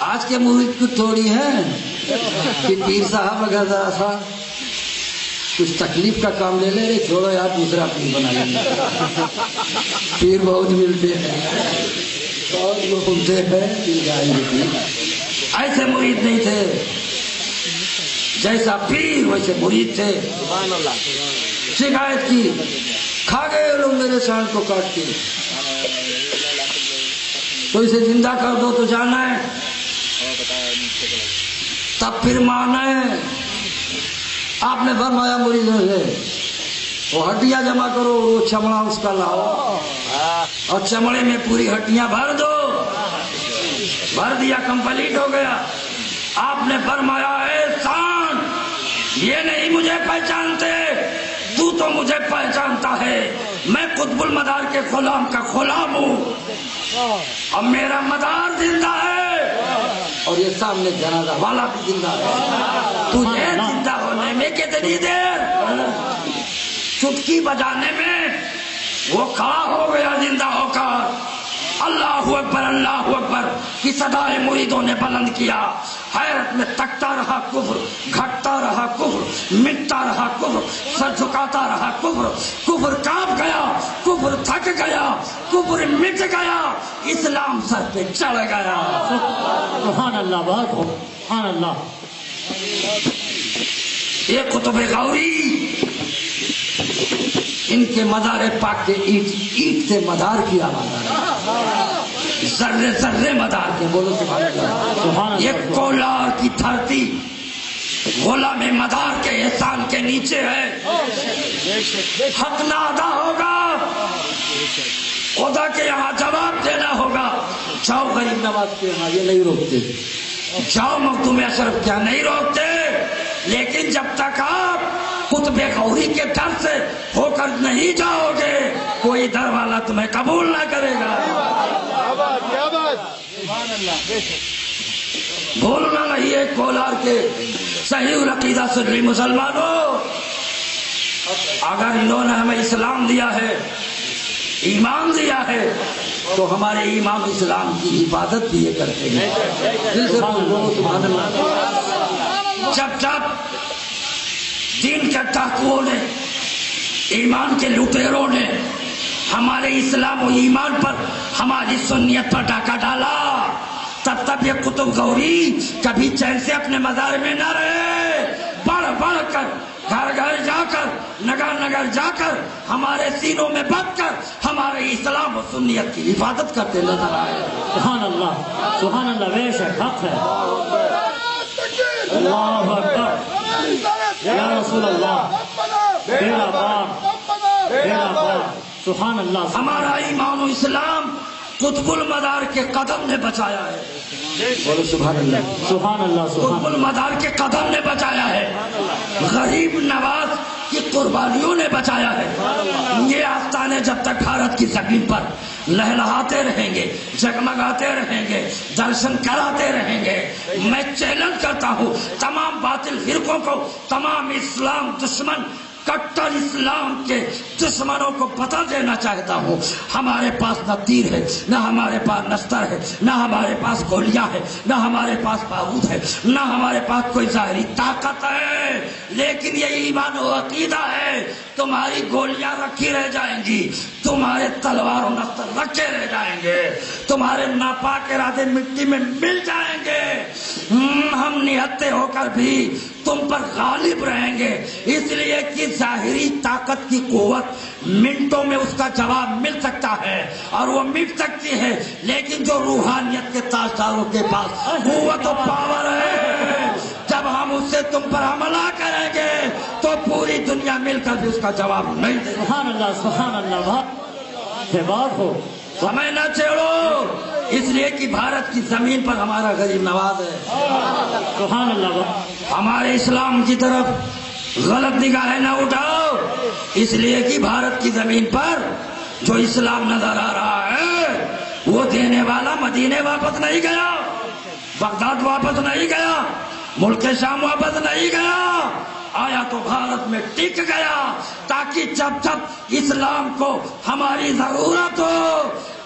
آج کے مرید کو تھوڑی ہے کہ پیر صاحب اگر ذرا سا کچھ تکلیف کا کام لے لے چھوڑو یار دوسرا پیر بنا لیں گے. پیر بہت ملتے ہیں بہت لوگ ملتے ہیں. ایسے مرید نہیں تھے. جیسا پیر ویسے مرید تھے. شکایت کی کھا گئے لوگ میرے سانڈ کو کاٹ کے, تو اسے زندہ کر دو تو جانا ہے, تب پھر مانا ہے. آپ نے فرمایا مریدوں سے وہ ہڈیاں جمع کرو, وہ چمڑا اس کا لاؤ اور چمڑے میں پوری ہڈیاں بھر دو. بھر دیا, کمپلیٹ ہو گیا. آپ نے فرمایا اے سان, یہ نہیں مجھے پہچانتے, تو مجھے پہچانتا ہے. میں قطب المدار کے غلام کا غلام ہوں اور میرا مدار زندہ ہے اور یہ سامنے جنازہ والا بھی زندہ ہے. تجھے زندہ ہونے میں کتنی دیر, چٹکی بجانے میں وہ کھڑا ہو گیا زندہ ہو کر. اللہ اکبر کی صدائے مریدوں نے بلند کیا. حیرت میں تکتا رہا کفر, گھٹتا رہا کفر, مٹتا رہا کفر, سر جھکاتا رہا کفر. کفر کانپ گیا, کفر تھک گیا, کفر مٹ گیا, اسلام سر پہ چڑھ گیا. سبحان اللہ, بہت ہو, سبحان اللہ. یہ قطب غوری, ان کے مزار پاک کے اینٹ سے مدار کیا مدار, ذرے ذرے مدار کے. بولو سبحان اللہ. یہ کولار کی دھرتی غلام مدار کے احسان کے نیچے ہے. حق نہ ادا ہوگا, خدا کے یہاں جواب دینا ہوگا. جاؤ غریب نواز کے یہاں, یہ نہیں روکتے. جاؤ مخدوم اشرف کیا نہیں روکتے. لیکن جب تک آپ قطب غوری کے در سے ہو کر نہیں جاؤ گے, کوئی در والا تمہیں قبول نہ کرے گا. بھولنا نہیں ہے کولار کے صحیح العقیدہ سنی مسلمانوں. اگر انہوں نے ہمیں اسلام دیا ہے, ایمان دیا ہے, تو ہمارے ایمان و اسلام کی حفاظت بھی یہ کرتے ہیں. دل سے بولو سبحان اللہ. جب جب دین کے ڈاکوؤں نے, ایمان کے لٹیروں نے ہمارے اسلام و ایمان پر, ہماری سنیت پر ڈاکہ ڈالا, تب یہ قطب غوری کبھی چین سے اپنے مزار میں نہ رہے. بڑھ بڑھ کر, گھر گھر جا کر, نگر نگر جا کر, ہمارے سینوں میں بچ کر ہمارے اسلام و سنیت کی حفاظت کرتے نظر آئے. سبحان اللہ, سبحان اللہ, بے شک حق ہے. اللہ اکبر, یا رسول اللہ, تیرا پار, تیرا پار. سبحان اللہ. ہمارا ایمان و اسلام قطب المدار کے قدم نے بچایا ہے. بولو سبحان اللہ. سبحان اللہ, سبحان قطب اللہ. المدار کے قدم نے بچایا ہے. غریب نواز کی قربانیوں نے بچایا ہے. یہ آستانے جب تک بھارت کی زمین پر لہلہاتے رہیں گے, جگمگاتے رہیں گے, درشن کراتے رہیں گے. میں چیلنج کرتا ہوں تمام باطل فرقوں کو, تمام اسلام دشمن, کٹر اسلام کے دشمنوں کو بتا دینا چاہتا ہوں, ہمارے پاس نہ تیر ہے, نہ ہمارے پاس نستر ہے, نہ ہمارے پاس گولیاں ہے, نہ ہمارے پاس بارود ہے, نہ ہمارے پاس کوئی ظاہری طاقت ہے, لیکن یہ ایمان و عقیدہ ہے. تمہاری گولیاں رکھی رہ جائیں گی, تمہارے تلوار و نستر رکھے رہ جائیں گے, تمہارے ناپاک ارادے مٹی میں مل جائیں گے. ہم نہتے ہو کر بھی تم پر غالب رہیں گے, اس لیے کہ ظاہری طاقت کی قوت منٹوں میں اس کا جواب مل سکتا ہے اور وہ مٹ سکتی ہے, لیکن جو روحانیت کے تاجداروں کے پاس قوت و پاور ہے, جب ہم اس سے تم پر حملہ کریں گے تو پوری دنیا مل کر بھی اس کا جواب نہیں دے گی. سبحان اللہ, سبحان اللہ. بات ہو, سمے نہ چھیڑو, اس لیے کہ بھارت کی زمین پر ہمارا غریب نواز ہے. سبحان اللہ. ہمارے اسلام کی طرف غلط نگاہیں نہ اٹھاؤ, اس لیے کہ بھارت کی زمین پر جو اسلام نظر آ رہا ہے وہ دینے والا مدینے واپس نہیں گیا, بغداد واپس نہیں گیا, ملک شام واپس نہیں گیا, آیا تو بھارت میں ٹک گیا, تاکہ جب جب اسلام کو ہماری ضرورت ہو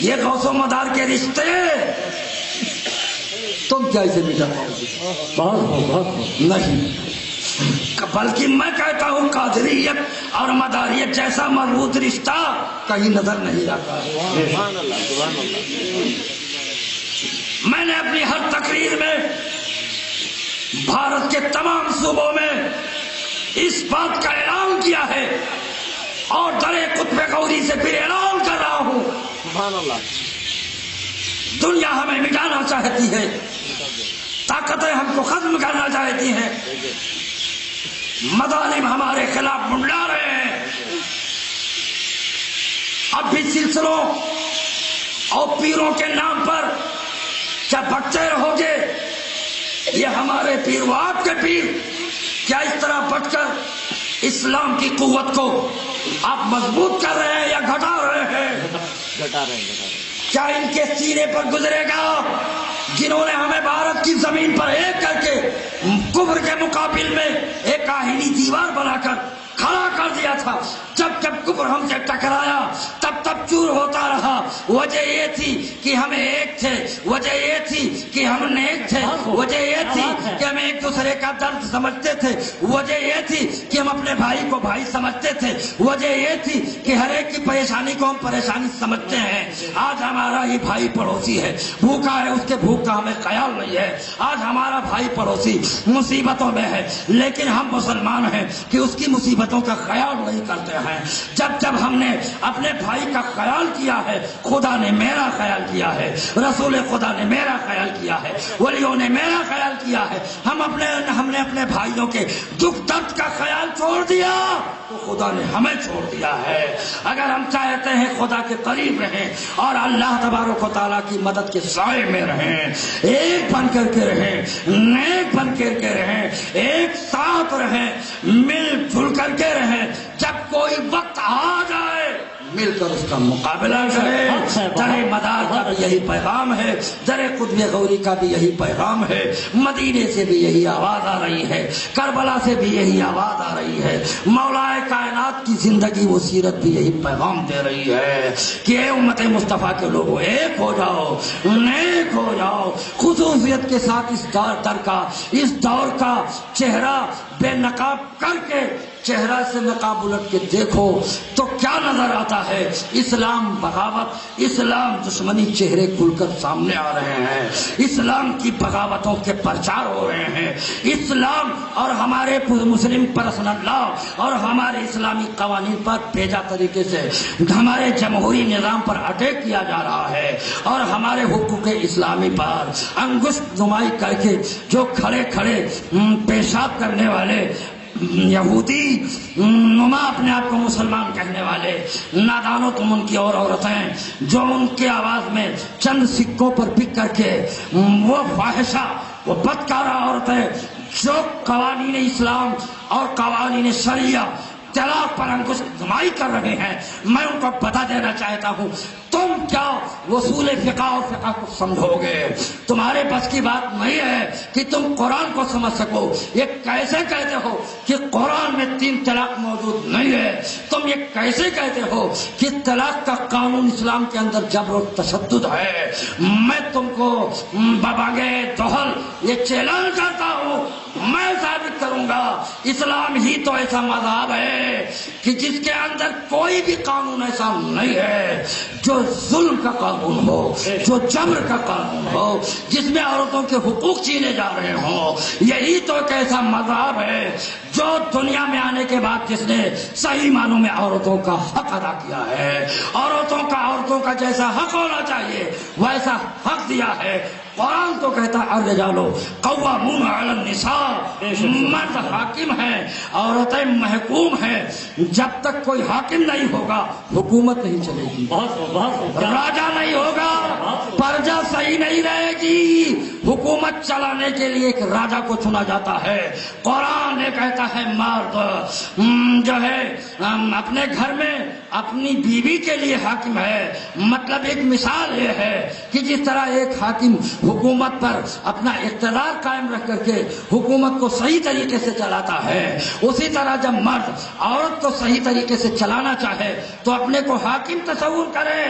یہ غوث و مدار کے رشتے تم کیا اسے مٹا پاؤ گے؟ بہت نہیں، بلکہ میں کہتا ہوں قادریت اور مداریت جیسا مربوط رشتہ کہیں نظر نہیں آتا ہے۔ میں نے اپنی ہر تقریر میں بھارت کے تمام صوبوں میں اس بات کا اعلان کیا ہے اور در قطب غوری سے پھر اعلان کر رہا ہوں، دنیا ہمیں مٹانا چاہتی ہے، طاقتیں ہم کو ختم کرنا چاہتی ہیں، مظالم ہمارے خلاف منڈلا رہے ہیں، اب بھی سلسلوں اور پیروں کے نام پر کیا بٹتے رہو گے؟ یہ ہمارے پیر و آپ کے پیر کیا اس طرح بٹ کر اسلام کی قوت کو آپ مضبوط کر رہے ہیں یا گھٹا رہے ہیں؟ کیا ان کے سینے پر گزرے گا جنہوں نے ہمیں بھارت کی زمین پر ایک کر کے کفر کے مقابل میں ایک آہنی دیوار بنا کر کھڑا کر دیا تھا؟ جب جب کفر ہم سے ٹکرایا تب تب چور ہوتا رہا۔ وجہ یہ تھی کہ ہم ایک تھے، وجہ یہ تھی کہ ہم نیک تھے، وجہ یہ تھی کہ ہم ایک دوسرے کا درد سمجھتے تھے، وجہ یہ تھی کہ ہم اپنے بھائی کو بھائی سمجھتے تھے، وجہ یہ تھی کہ ہر ایک کی پریشانی کو ہم پریشانی سمجھتے ہیں۔ آج ہمارا یہ بھائی پڑوسی ہے، بھوکا ہے، اس کے بھوک کا ہمیں خیال نہیں ہے۔ آج ہمارا بھائی پڑوسی مصیبتوں میں ہے، لیکن ہم مسلمان ہیں کہ اس کی مصیبتوں کا خیال نہیں کرتے ہیں۔ جب جب ہم نے اپنے بھائی کا خیال کیا ہے، خدا نے میرا خیال کیا ہے، رسول خدا نے میرا خیال کیا ہے، ولیوں نے میرا خیال کیا ہے، ہم نے اپنے بھائیوں کے دکھ درد کا خیال چھوڑ دیا تو خدا نے ہمیں چھوڑ دیا ہے۔ اگر ہم چاہتے ہیں خدا کے قریب رہیں اور اللہ تبارک و تعالیٰ کی مدد کے سائے میں رہیں، ایک بن کر کے رہیں، نیک بن کر کے رہیں، ایک ساتھ رہیں، مل جل کر کے رہیں، جب کوئی وقت آ جائے مل کر اس کا مقابلہ کریں۔ در مدار کا بھی یہی پیغام ہے، در قطب غوری کا بھی یہی پیغام ہے، مدینے سے بھی یہی آواز آ رہی ہے، کربلا سے بھی یہی آواز آ رہی ہے، مولا کائنات کی زندگی و سیرت بھی یہی پیغام دے رہی ہے کہ اے امت مصطفیٰ کے لوگوں، ایک ہو جاؤ، نیک ہو جاؤ۔ خصوصیت کے ساتھ اس دور کا چہرہ بے نقاب کر کے چہرہ سے نقاب الٹ کے دیکھو تو کیا نظر آتا ہے؟ اسلام بغاوت، اسلام دشمنی چہرے کھل کر سامنے آ رہے ہیں، اسلام کی بغاوتوں کے پرچار ہو رہے ہیں، اسلام اور ہمارے مسلم پرسنل لا اور ہمارے اسلامی قوانین پر بھیجا طریقے سے ہمارے جمہوری نظام پر اٹیک کیا جا رہا ہے، اور ہمارے حقوق اسلامی پر انگشت نمائی کر کے جو کھڑے کھڑے پیشاب کرنے والے یہودی نما اپنے آپ کو مسلمان کہنے والے نادانوں تم ان کی اور عورتیں جو ان کی آواز میں چند سکوں پر بک کر کے وہ فاحشہ، وہ بدکارہ عورتیں جو قوانین اسلام اور قوانین شریعہ طلاق پر انگوش نمائی کر رہے ہیں، میں ان کو بتا دینا چاہتا ہوں تم کیا وصول فقہ اور فقہ کو سمجھو گے؟ تمہارے بس کی بات نہیں ہے کہ تم قرآن کو سمجھ سکو۔ یہ کیسے کہتے ہو کہ قرآن میں 3 طلاق موجود نہیں ہے؟ تم یہ کیسے کہتے ہو کہ طلاق کا قانون اسلام کے اندر جبر و تشدد ہے؟ میں تم کو ببانگے دوہل یہ چیلنج کرتا ہوں، میں ثابت کروں گا اسلام ہی تو ایسا مذہب ہے کہ جس کے اندر کوئی بھی قانون ایسا نہیں ہے جو ظلم کا قانون ہو، جو جبر کا قانون ہو، جس میں عورتوں کے حقوق چھینے جا رہے ہوں۔ یہی تو ایک ایسا مذہب ہے جو دنیا میں آنے کے بعد جس نے صحیح معنوں میں عورتوں کا حق ادا کیا ہے، عورتوں کا جیسا حق ہونا چاہیے ویسا حق دیا ہے۔ قرآن تو کہتا ہے الرجال قوامون علی النساء، مرد حاکم ہے، عورتیں محکوم ہیں۔ جب تک کوئی حاکم نہیں ہوگا حکومت نہیں چلے گی، راجا نہیں ہوگا، پرجا صحیح نہیں رہے گی۔ حکومت چلانے کے لیے ایک راجا کو چنا جاتا ہے۔ قرآن یہ کہتا ہے جو ہے اپنے گھر میں اپنی بیوی کے لیے حاکم ہے. مطلب ایک مثال یہ ہے کہ جس طرح ایک حاکم حکومت پر اپنا اقتدار قائم رکھ کر کے حکومت کو صحیح طریقے سے چلاتا ہے، اسی طرح جب مرد عورت کو صحیح طریقے سے چلانا چاہے تو اپنے کو حاکم تصور کرے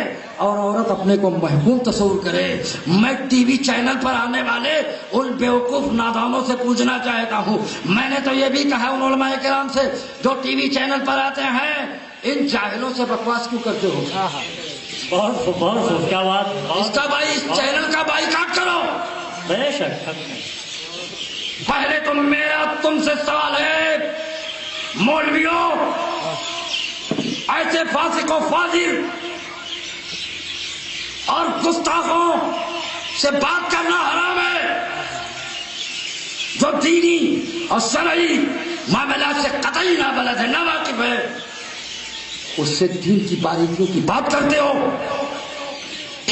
اور عورت اپنے کو محکوم تصور کرے. میں ٹی وی چینل پر آنے والے ان بیوقوف نادانوں سے پوچھنا چاہتا ہوں، میں نے تو یہ بھی کہا ان علماء کرام سے جو ٹی وی چینل پر آتے ہیں، ان جاہلوں سے بکواس کیوں کرتے ہو؟ بہت خوب، کیا بات. اس کا اس چینل کا بائیکاٹ کرو. بے شک. پہلے تو میرا تم سے سوال ہے، مولویوں ایسے فاسق و فاجر اور گستاخوں سے بات کرنا حرام ہے جو دینی اور شرعی معاملات سے قطعی نابلد ہے، نہ واقف ہے، اس سے دین کی باریکیوں کی بات کرتے ہو،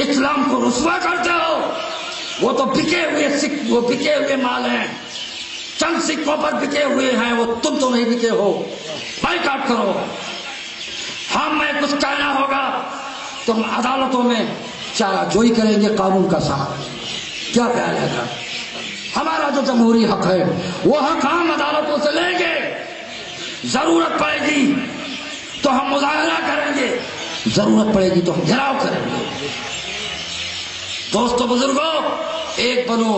اسلام کو رسوا کرتے ہو. وہ تو بکے ہوئے مال ہیں، چند سکوں پر بکے ہوئے ہیں، وہ تم تو نہیں بکے ہو. بائیکاٹ کرو. ہم میں کچھ کہنا ہوگا تم عدالتوں میں چارہ جوئی کریں گے قانون کا سہارا. کیا خیال ہے گا؟ ہمارا جو جمہوری حق ہے وہ حق ہم عدالتوں سے لیں گے. ضرورت پڑے گی تو ہم مظاہرہ کریں گے، ضرورت پڑے گی تو ہم گھیراؤ کریں گے. دوستو بزرگوں، ایک بنو،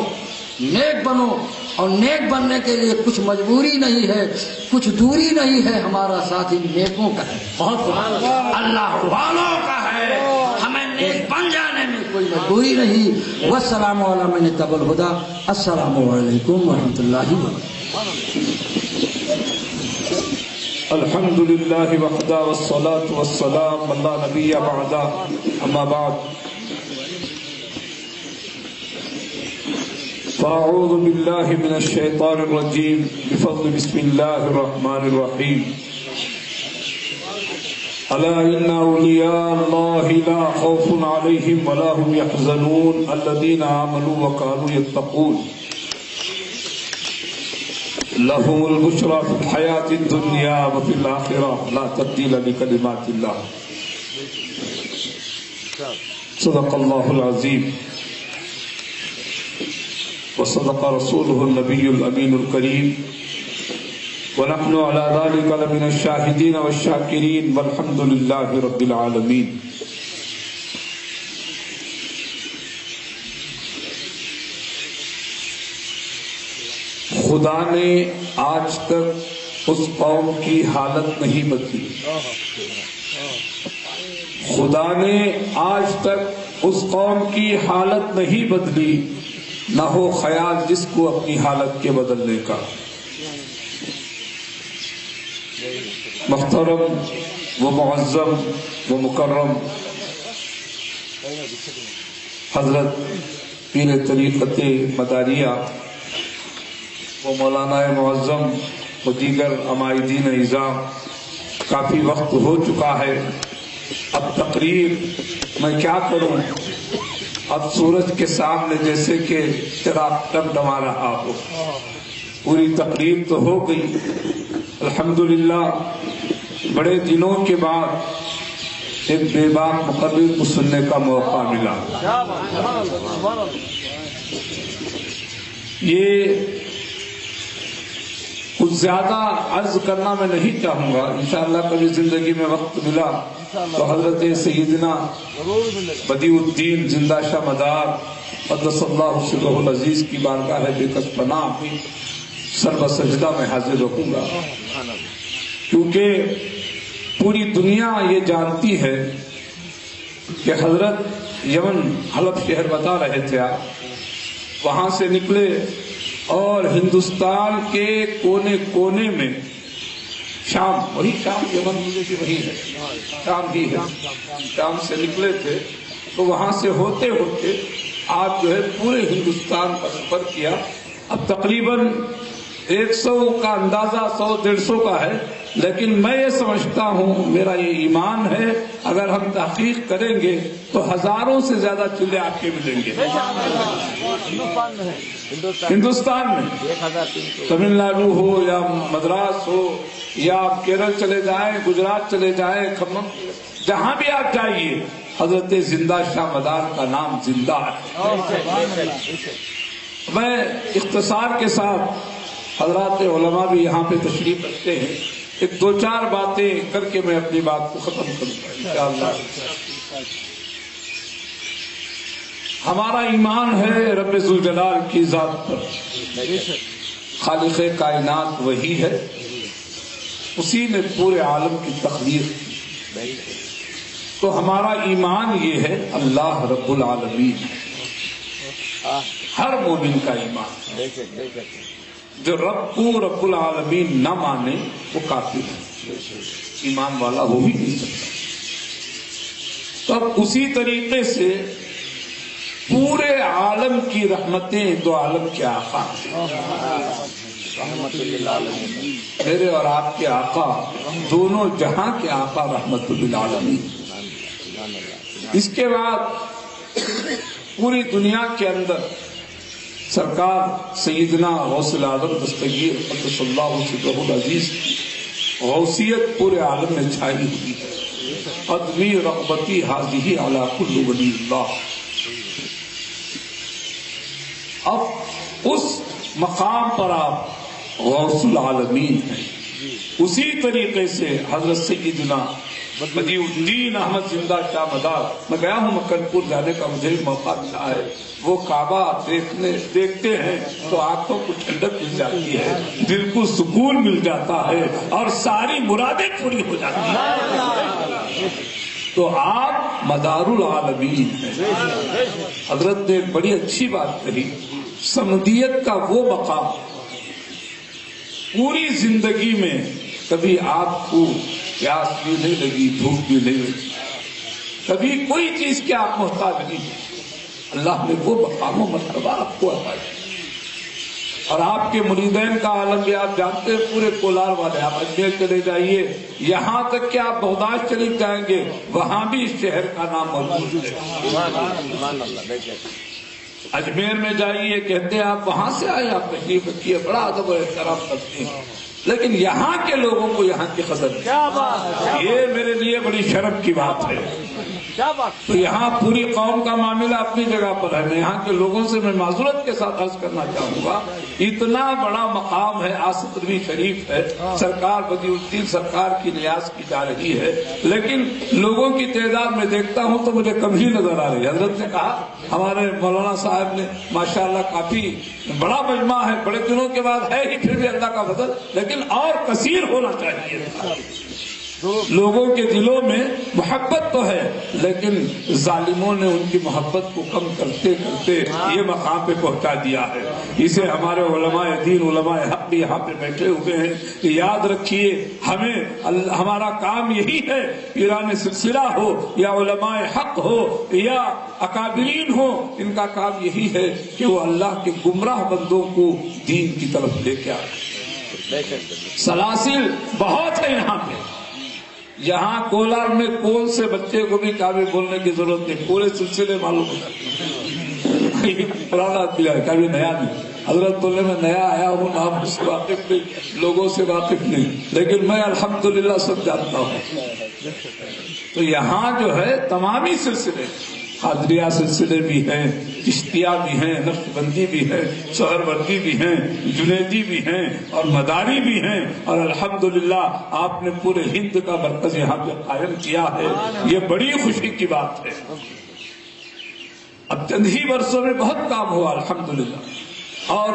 نیک بنو، اور نیک بننے کے لیے کچھ مجبوری نہیں ہے، کچھ دوری نہیں ہے، ہمارا ساتھ ان نیکوں کا ہے، اللہ والوں کا ہے. ہمیں نیک بن جانے میں کوئی مجبوری نہیں. والسلام علی من اتبع الہدی. السلام علیکم ورحمۃ اللہ وبرکاتہ. الحمد للہ وحدہ والصلاة والسلام علی نبی بعدہ. اما بعد، فاعوذ باللہ من الشیطان الرجیم بفضل بسم اللہ الرحمن الرحیم. الا ان اولیاء اللہ لا خوف علیہم ولا هم يحزنون الذین آمنوا وكانوا يتقون لهم البشرى في الحیاة الدنیا وفي الآخرة لا تبدیل لکلمات اللہ. صدق اللہ العظیم وصدق رسوله النبي الأمين الكريم ونحن على ذلك لمن الشاهدين والشاكرين والحمد لله رب العالمين. خدا نے آج تک اس قوم کی حالت نہیں بدلی. خدا نے آج تک اس قوم کی حالت نہیں بدلی، نہ ہو خیال جس کو اپنی حالت کے بدلنے کا. محترم و معظم و مکرم حضرت پیر طریقت مداریہ و مولانا معظم و دیگر عمائدین اعظام، کافی وقت ہو چکا ہے. اب تقریر میں کیا کروں، اب سورج کے سامنے جیسے کہ چراغ ٹمٹما رہا ہو. پوری تقریر تو ہو گئی الحمدللہ. بڑے دنوں کے بعد ایک بے باک مقرر کو سننے کا موقع ملا. یہ کچھ زیادہ عرض کرنا میں نہیں چاہوں گا. انشاءاللہ کبھی زندگی میں وقت ملا تو حضرت سیدنا بدیع الدین زندہ شاہ مدار قدس اللہ سرہ العزیز کی بارگاہ بے کس پناہ سر بسجدہ میں حاضر رکھوں گا، کیونکہ پوری دنیا یہ جانتی ہے کہ حضرت یمن حلب شہر بتا رہے تھے آپ، وہاں سے نکلے اور ہندوستان کے کونے کونے میں شام، وہی شام یمن مجھے کہ وہی ہے، شام ہی ہے، شام سے نکلے تھے تو وہاں سے ہوتے ہوتے آپ جو ہے پورے ہندوستان کا سفر کیا. اب تقریباً 100 کا اندازہ 100-150 کا ہے لیکن میں یہ سمجھتا ہوں، میرا یہ ایمان ہے، اگر ہم تحقیق کریں گے تو ہزاروں سے زیادہ چولہے آپ کے ملیں گے ہندوستان میں، تمل ناڈو ہو یا مدراس ہو یا آپ کیرل چلے جائیں، گجرات چلے جائیں، کھمم، جہاں بھی آپ جائیے حضرت زندہ شاہ مدار کا نام زندہ ہے۔ میں اختصار کے ساتھ، حضرات علماء بھی یہاں پہ تشریف رکھتے ہیں، ایک دو چار باتیں کر کے میں اپنی بات کو ختم کروں گا انشاءاللہ۔ ہمارا ایمان ہے رب ذوالجلال کی ذات پر، خالق کائنات وہی ہے، اسی نے پورے عالم کی تخلیق کی، تو ہمارا ایمان یہ ہے اللہ رب العالمین، ہر مومن کا ایمان۔ جو رب کو رب العالمین نہ مانے وہ کافر ہے، ایمان والا ہو ہی نہیں سکتا۔ تو اب اسی طریقے سے پورے عالم کی رحمتیں دو عالم کے آقا، میرے اور آپ کے آقا، دونوں جہاں کے آقا رحمت للعالمین۔ اس کے بعد پوری دنیا کے اندر سرکار سیدنا غوث العظم دستگیر قدس اللہ سرہ العزیز کی غوثیت پورے عالم میں چھائی ہوئی ہے۔ قدمی رغبتی حاضی علی کل ولی اللہ۔ اب اس مقام پر آپ غوث العالمین ہیں۔ اسی طریقے سے حضرت سیدنا بدیع الدین احمد زندہ شاہ مدار، میں گیا ہوں مکن پور جانے کا مجھے موقع ملا ہے، وہ کعبہ دیکھتے ہیں تو آنکھوں کو ٹھنڈک مل جاتی ہے، دل کو سکون مل جاتا ہے اور ساری مرادیں پوری ہو جاتی ہیں۔ تو آپ مدار العالمین ہیں۔ حضرت نے ایک بڑی اچھی بات کہی، سمدیت کا وہ مقام، پوری زندگی میں کبھی آپ کو پیاس بھی نہیں لگی، دھوپ بھی نہیں لگی، کبھی کوئی چیز کے آپ محتاج نہیں، اللہ نے وہ مقام و مرتبہ آپ کو عطا کیا۔ اور آپ کے مریدین کا عالم بھی آپ جانتے ہیں، پورے کولار والے، آپ اجمیر چلے جائیے، یہاں تک کہ آپ بغداد چلے جائیں گے، وہاں بھی اس شہر کا نام موجود ہے۔ اجمیر میں جائیے، کہتے ہیں آپ وہاں سے آئے، آپ تشریف رکھیے، بڑا ادب و احترام کرتے ہیں، لیکن یہاں کے لوگوں کو یہاں کی قدر نہیں۔ یہ میرے لیے بڑی شرم کی بات ہے۔ تو یہاں پوری قوم کا معاملہ اپنی جگہ پر ہے، میں یہاں کے لوگوں سے میں معذرت کے ساتھ عرض کرنا چاہوں گا، اتنا بڑا مقام ہے، آصف رضوی شریف ہے، سرکار بدیع الدین سرکار کی نیاز کی جا رہی ہے، لیکن لوگوں کی تعداد میں دیکھتا ہوں تو مجھے کم ہی نظر آ رہی ہے۔ حضرت نے کہا، ہمارے مولانا صاحب نے ماشاءاللہ کافی بڑا مجمع ہے، بڑے دنوں کے بعد ہے ہی، پھر بھی اللہ کا فضل، لیکن اور کثیر ہونا چاہیے تھا۔ لوگوں کے دلوں میں محبت تو ہے، لیکن ظالموں نے ان کی محبت کو کم کرتے کرتے یہ مقام پہ پہنچا دیا ہے۔ اسے ہمارے علماء دین، علماء حق بھی یہاں پہ بیٹھے ہوئے ہیں کہ یاد رکھیے، ہمیں ہمارا کام یہی ہے، پیران سلسلہ ہو یا علماء حق ہو یا اکابرین ہو، ان کا کام یہی ہے کہ وہ اللہ کے گمراہ بندوں کو دین کی طرف لے کے آئے۔ سلاسل بہت ہے یہاں پہ، یہاں کولار میں کون سے بچے کو بھی کابل بولنے کی ضرورت نہیں، پورے سلسلے معلوم ہو جاتے ہیں۔ پرانا دیا ہے، کبھی نیا نہیں۔ حضرت بولنے میں نیا آیا ہوں، نام سے واقف نہیں، لوگوں سے واقف نہیں، لیکن میں الحمدللہ سب جانتا ہوں۔ تو یہاں جو ہے تمامی سلسلے، قادریہ سلسلے بھی ہیں، چشتیہ بھی ہیں، نقش بندی بھی ہے، سہروردی بھی ہیں، جنیدی بھی ہیں اور مداری بھی ہیں، اور الحمدللہ آپ نے پورے ہند کا مرکز یہاں پہ قائم کیا ہے، یہ بڑی خوشی کی بات ہے۔ اب چند ہی برسوں میں بہت کام ہوا الحمدللہ، اور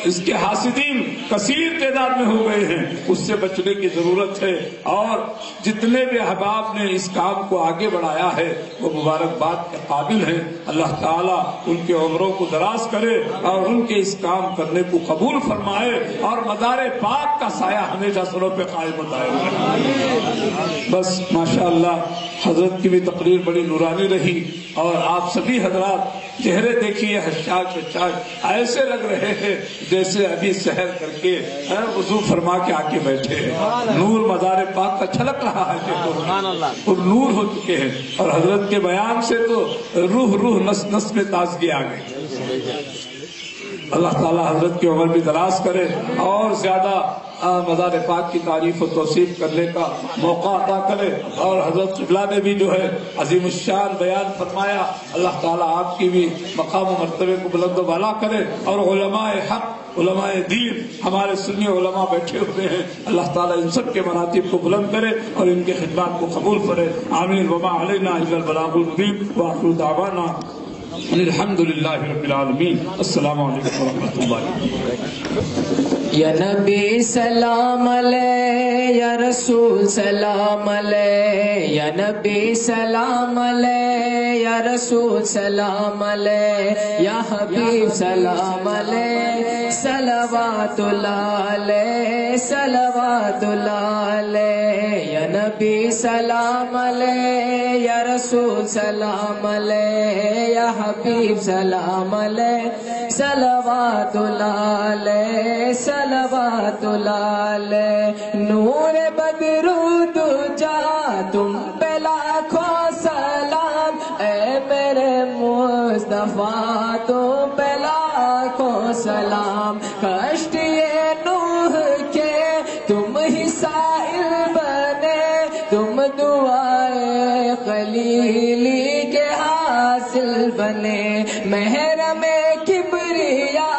اس کے حاسدین کثیر تعداد میں ہو گئے ہیں، اس سے بچنے کی ضرورت ہے، اور جتنے بھی احباب نے اس کام کو آگے بڑھایا ہے وہ مبارکباد کے قابل ہیں۔ اللہ تعالیٰ ان کے عمروں کو دراز کرے اور ان کے اس کام کرنے کو قبول فرمائے، اور مدار پاک کا سایہ ہمیشہ سروں پہ قائم ہوتا ہے۔ بس ماشاءاللہ حضرت کی بھی تقریر بڑی نورانی رہی، اور آپ سبھی حضرات چہرے دیکھیے حشاش حشاش، ایسے لگ رہے ہیں جیسے ابھی سحر کر کے وضو فرما کے آ کے بیٹھے ہیں۔ نور مزار پاک کا چھلک رہا ہے، اور نور ہو چکے ہیں، اور حضرت کے بیان سے تو روح نس نس میں تازگی آ گئی۔ اللہ تعالیٰ حضرت کی عمر بھی دراز کرے اور زیادہ مزار پاک کی تعریف و توصیف کرنے کا موقع عطا کرے، اور حضرت قبلہ نے بھی جو ہے عظیم الشان بیان فرمایا، اللہ تعالیٰ آپ کی بھی مقام و مرتبے کو بلند و بالا کرے، اور علماء حق علماء دین ہمارے سنی علماء بیٹھے ہوئے ہیں، اللہ تعالیٰ ان سب کے مراتب کو بلند کرے اور ان کے خدمات کو قبول کرے، آمین۔ وما علینا الا البلاغ المبین، وآخر دعوانا الحمد للہ رب العالمین۔ السلام علیکم ورحمۃ اللہ۔ یا نبی سلام علیہ، یا رسول سلام علیہ، یا نبی سلام علیہ، یا رسول سلام علیہ، یا حبیب سلام علیہ، صلوات اللہ علیہ، صلوات اللہ علیہ، یا نبی سلام علیہ، یا رسول سلام علیہ، یا حبیب سلام علیہ، صلوات اللہ علیہ، صلوات اللہ علیہ۔ نور بدرود جا تم پہ لاکھوں سلام، اے میرے مصطفیٰ تم پہ لاکھوں سلام۔ کشتی نوح کے تم ہی سائل بنے، تم دعائے خلیلی کے حاصل بنے، محرم کبریا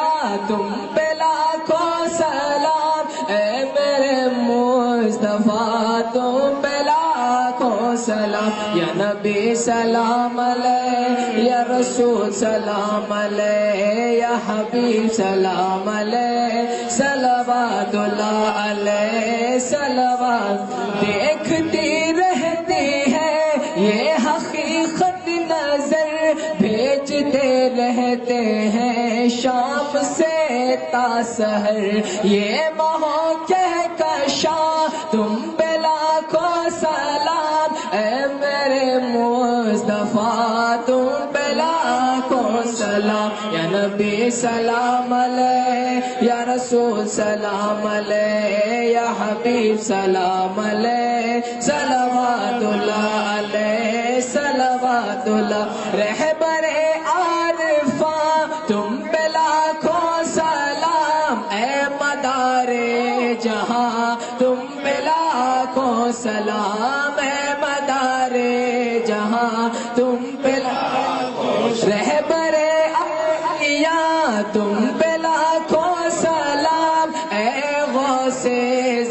تم پہ لاکھوں سلام، اے میرے مصطفیٰ تم پہ لاکھوں سلام۔ یا نبی سلام علیہ، یا رسول سلام علیہ، یا حبیب سلام علیہ، صلوات اللہ علیہ، صلوات۔ دیکھتی رہتی ہے یہ حقیقت نظر، بھیجتے رہتے ہیں شام سے تا سحر، یہ مہو کہکشاں تم پہ لاکھوں سلام، اے میرے مصطفیٰ تم پہ لاکھوں سلام۔ یا نبی سلام علیہ، یا رسول سلام علیہ، یا حبیب سلام علیہ، صلوات اللہ علیہ، صلوات اللہ۔ رہبر عارفاں تم پہ لاکھوں سلام، اے مدار جہاں تم پہ لاکھوں سلام، اے مدار جہاں تم پہ لاکھوں سلام۔ رہبر اولیاء تم پہ لاکھوں سلام، اے غوث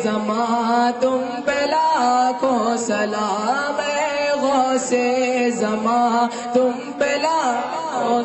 زمان تم پہ لاکھوں سلام، اے غوث زمان تم پہ لاکھوں۔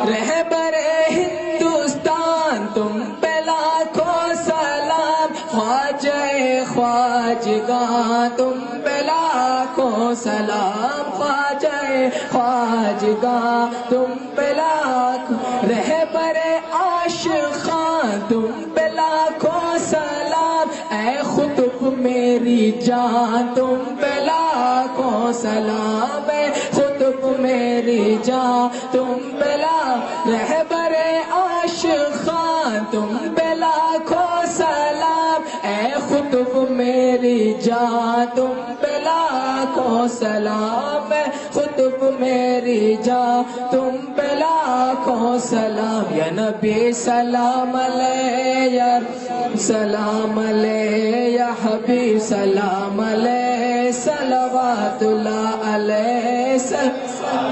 رہبر ہندوستان تم پہ لاکھوں سلام، خواجہ خواجگاں تم پہ لاکھوں سلام، خواجہ خواجگاں تم پہ لاکھوں۔ رہبر عاشقاں تم پہ لاکھوں سلام، اے خطب میری جان تم پہ لاکھوں سلام، اے خطب میری جان تم پہ لاکھوں۔ رہبر عاشقاں تم پہ لاکھوں سلام، اے خطب میری جان تم پہ لاکھوں سلام، اے خطب میری جان تم پہ لاکھوں سلام۔ یا نبی سلام علیہ، یا رسول سلام علیہ، یا حبیب سلام علیہ، صلوات اللہ علیہ۔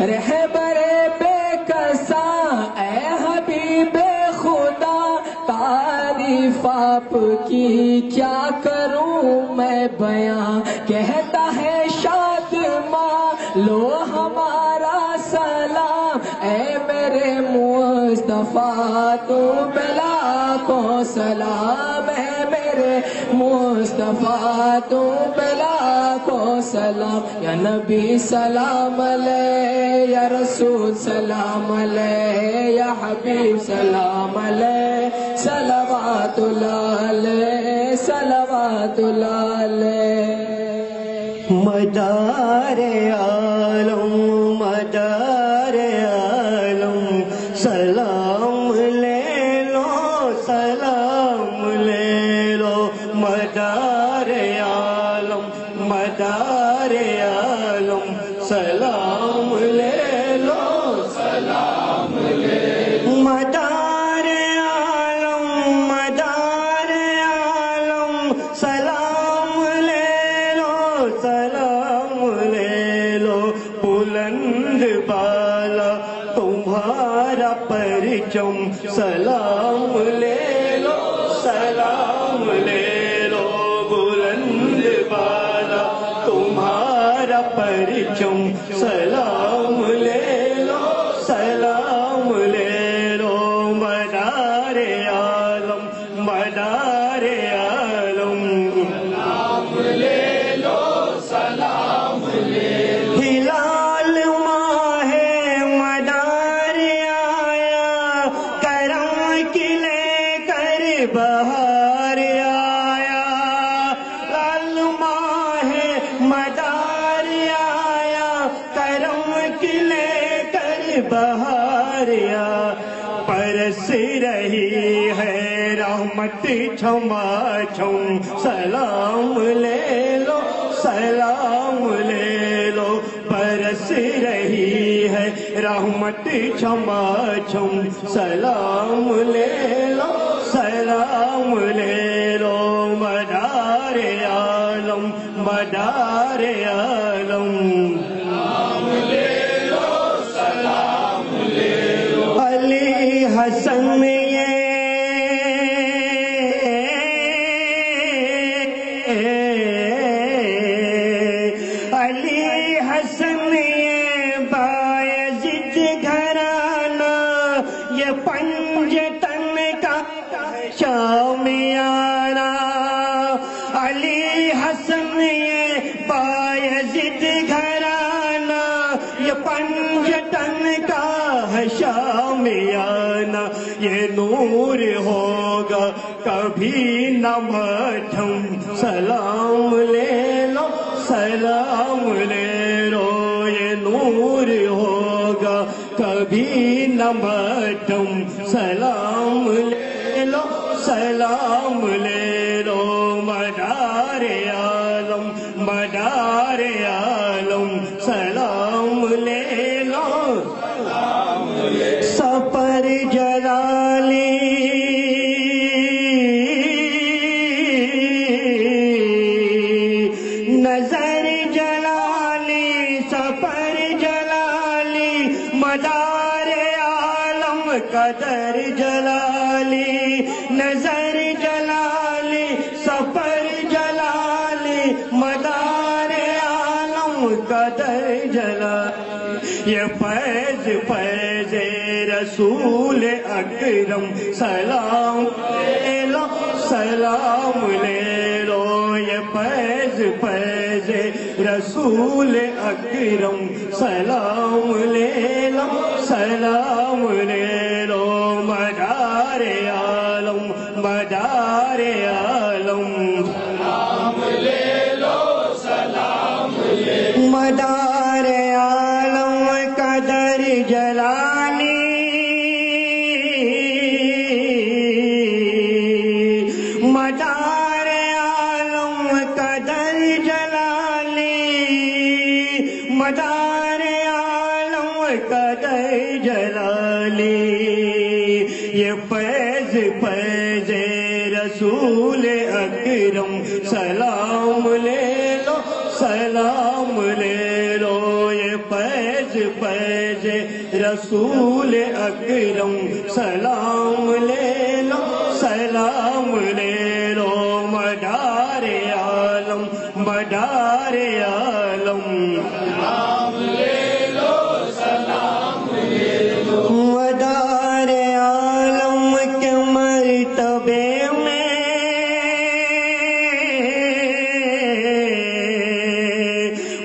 رہبر بے کساں اے حبیب خدا، تعریف آپ کی کیا کروں میں بیاں، کہتا ہے شادماں لو ہمارا سلام، اے میرے مصطفیٰ تو پہ لاکھوں سلام، اے میرے مصطفیٰ تو پہ لاکھوں سلام۔ یا نبی سلام علیہ، یا رسول سلام علیہ، یا حبیب سلام علیہ، صلوات اللہ علیہ، صلوات اللہ علیہ۔ مدار عالم، مدار عالم، مدار عالم سلام لے لو سلام لے لو مدار عالم مدار عالم سلام لے لو سلام لے لو بلند بالا تمہارا پرچم سلام لے لو سلام لے لو بلند بالا تمہارا پرچم سلام لے لو سلام لے لو مدار عالم مدار عالم سلام لے لو سلام لے لو ہلال ماہ مدار آیا کرم کی لے کر بہار آیا لال ماہ مدار آیا کرم کی لے کر بہار آیا برس رہی ہے رحمت چھما چھم سلام لے لو سلام لے لو برس رہی ہے رحمت چھما چھم سلام لے لو سلام لے لو مدار عالم مدار عالم سلام لے لو سلام لے لو علی حسن علی حسن یہ بایزید گھرانہ یہ پنجتن کا شامیانہ علی حسن یہ بایزید گھرانہ یہ پنجتن کا ہے شامیانہ یہ نور ہوگا کبھی نہ مٹھم سلام لے لو سلام لے لو یہ نور ہوگا کبھی نہ مٹھم سلام لے لو سلام لے لو مدار عالم مدار عالم سلام لے لو سپر جلالی نظر جلالی سپر جلالی مدار عالم قدر جلالی نظر جلالی سپر جلالی مدار عالم قدر جلالی یہ فیض فیض رسول اکرم سلام لے لو سلام لے لو یہ فیض فیض رسول اکرم سلام لے لو سلام لے لو مدار عالم مدار عالم سلام لے لو سلام لے لو مدار عالم قدر جلالی مدار عالم قدر جلالی مدار عالم قدر جلالی یہ فیض فیض رسول اکرم سلام لے لو سلام لے لو یہ فیض فیض رسول اکرم سلام لے لو سلام لے لو مدار عالم مدار عالم سلام لے لو سلام لے لو مدار عالم کے مرتبے میں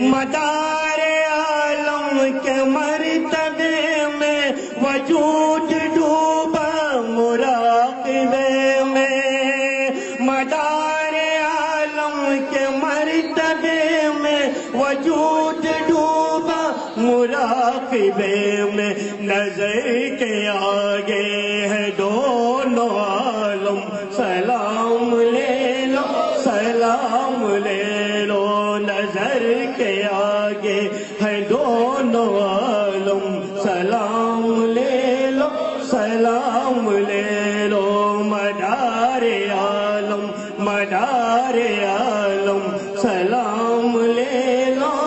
مدار عالم کے مرتبے میں وجود ڈوبا مراقبے میں مدار عالم کے مرتبے میں وجود ڈوبا مراقبے میں نظر کے آگے ہے دونوں عالم سلام لے لو سلام لے لو نظر کے آگے ہے دونوں عالم، سلام لے لو سلام لے لو، مدار عالم مدار عالم، سلام لے لو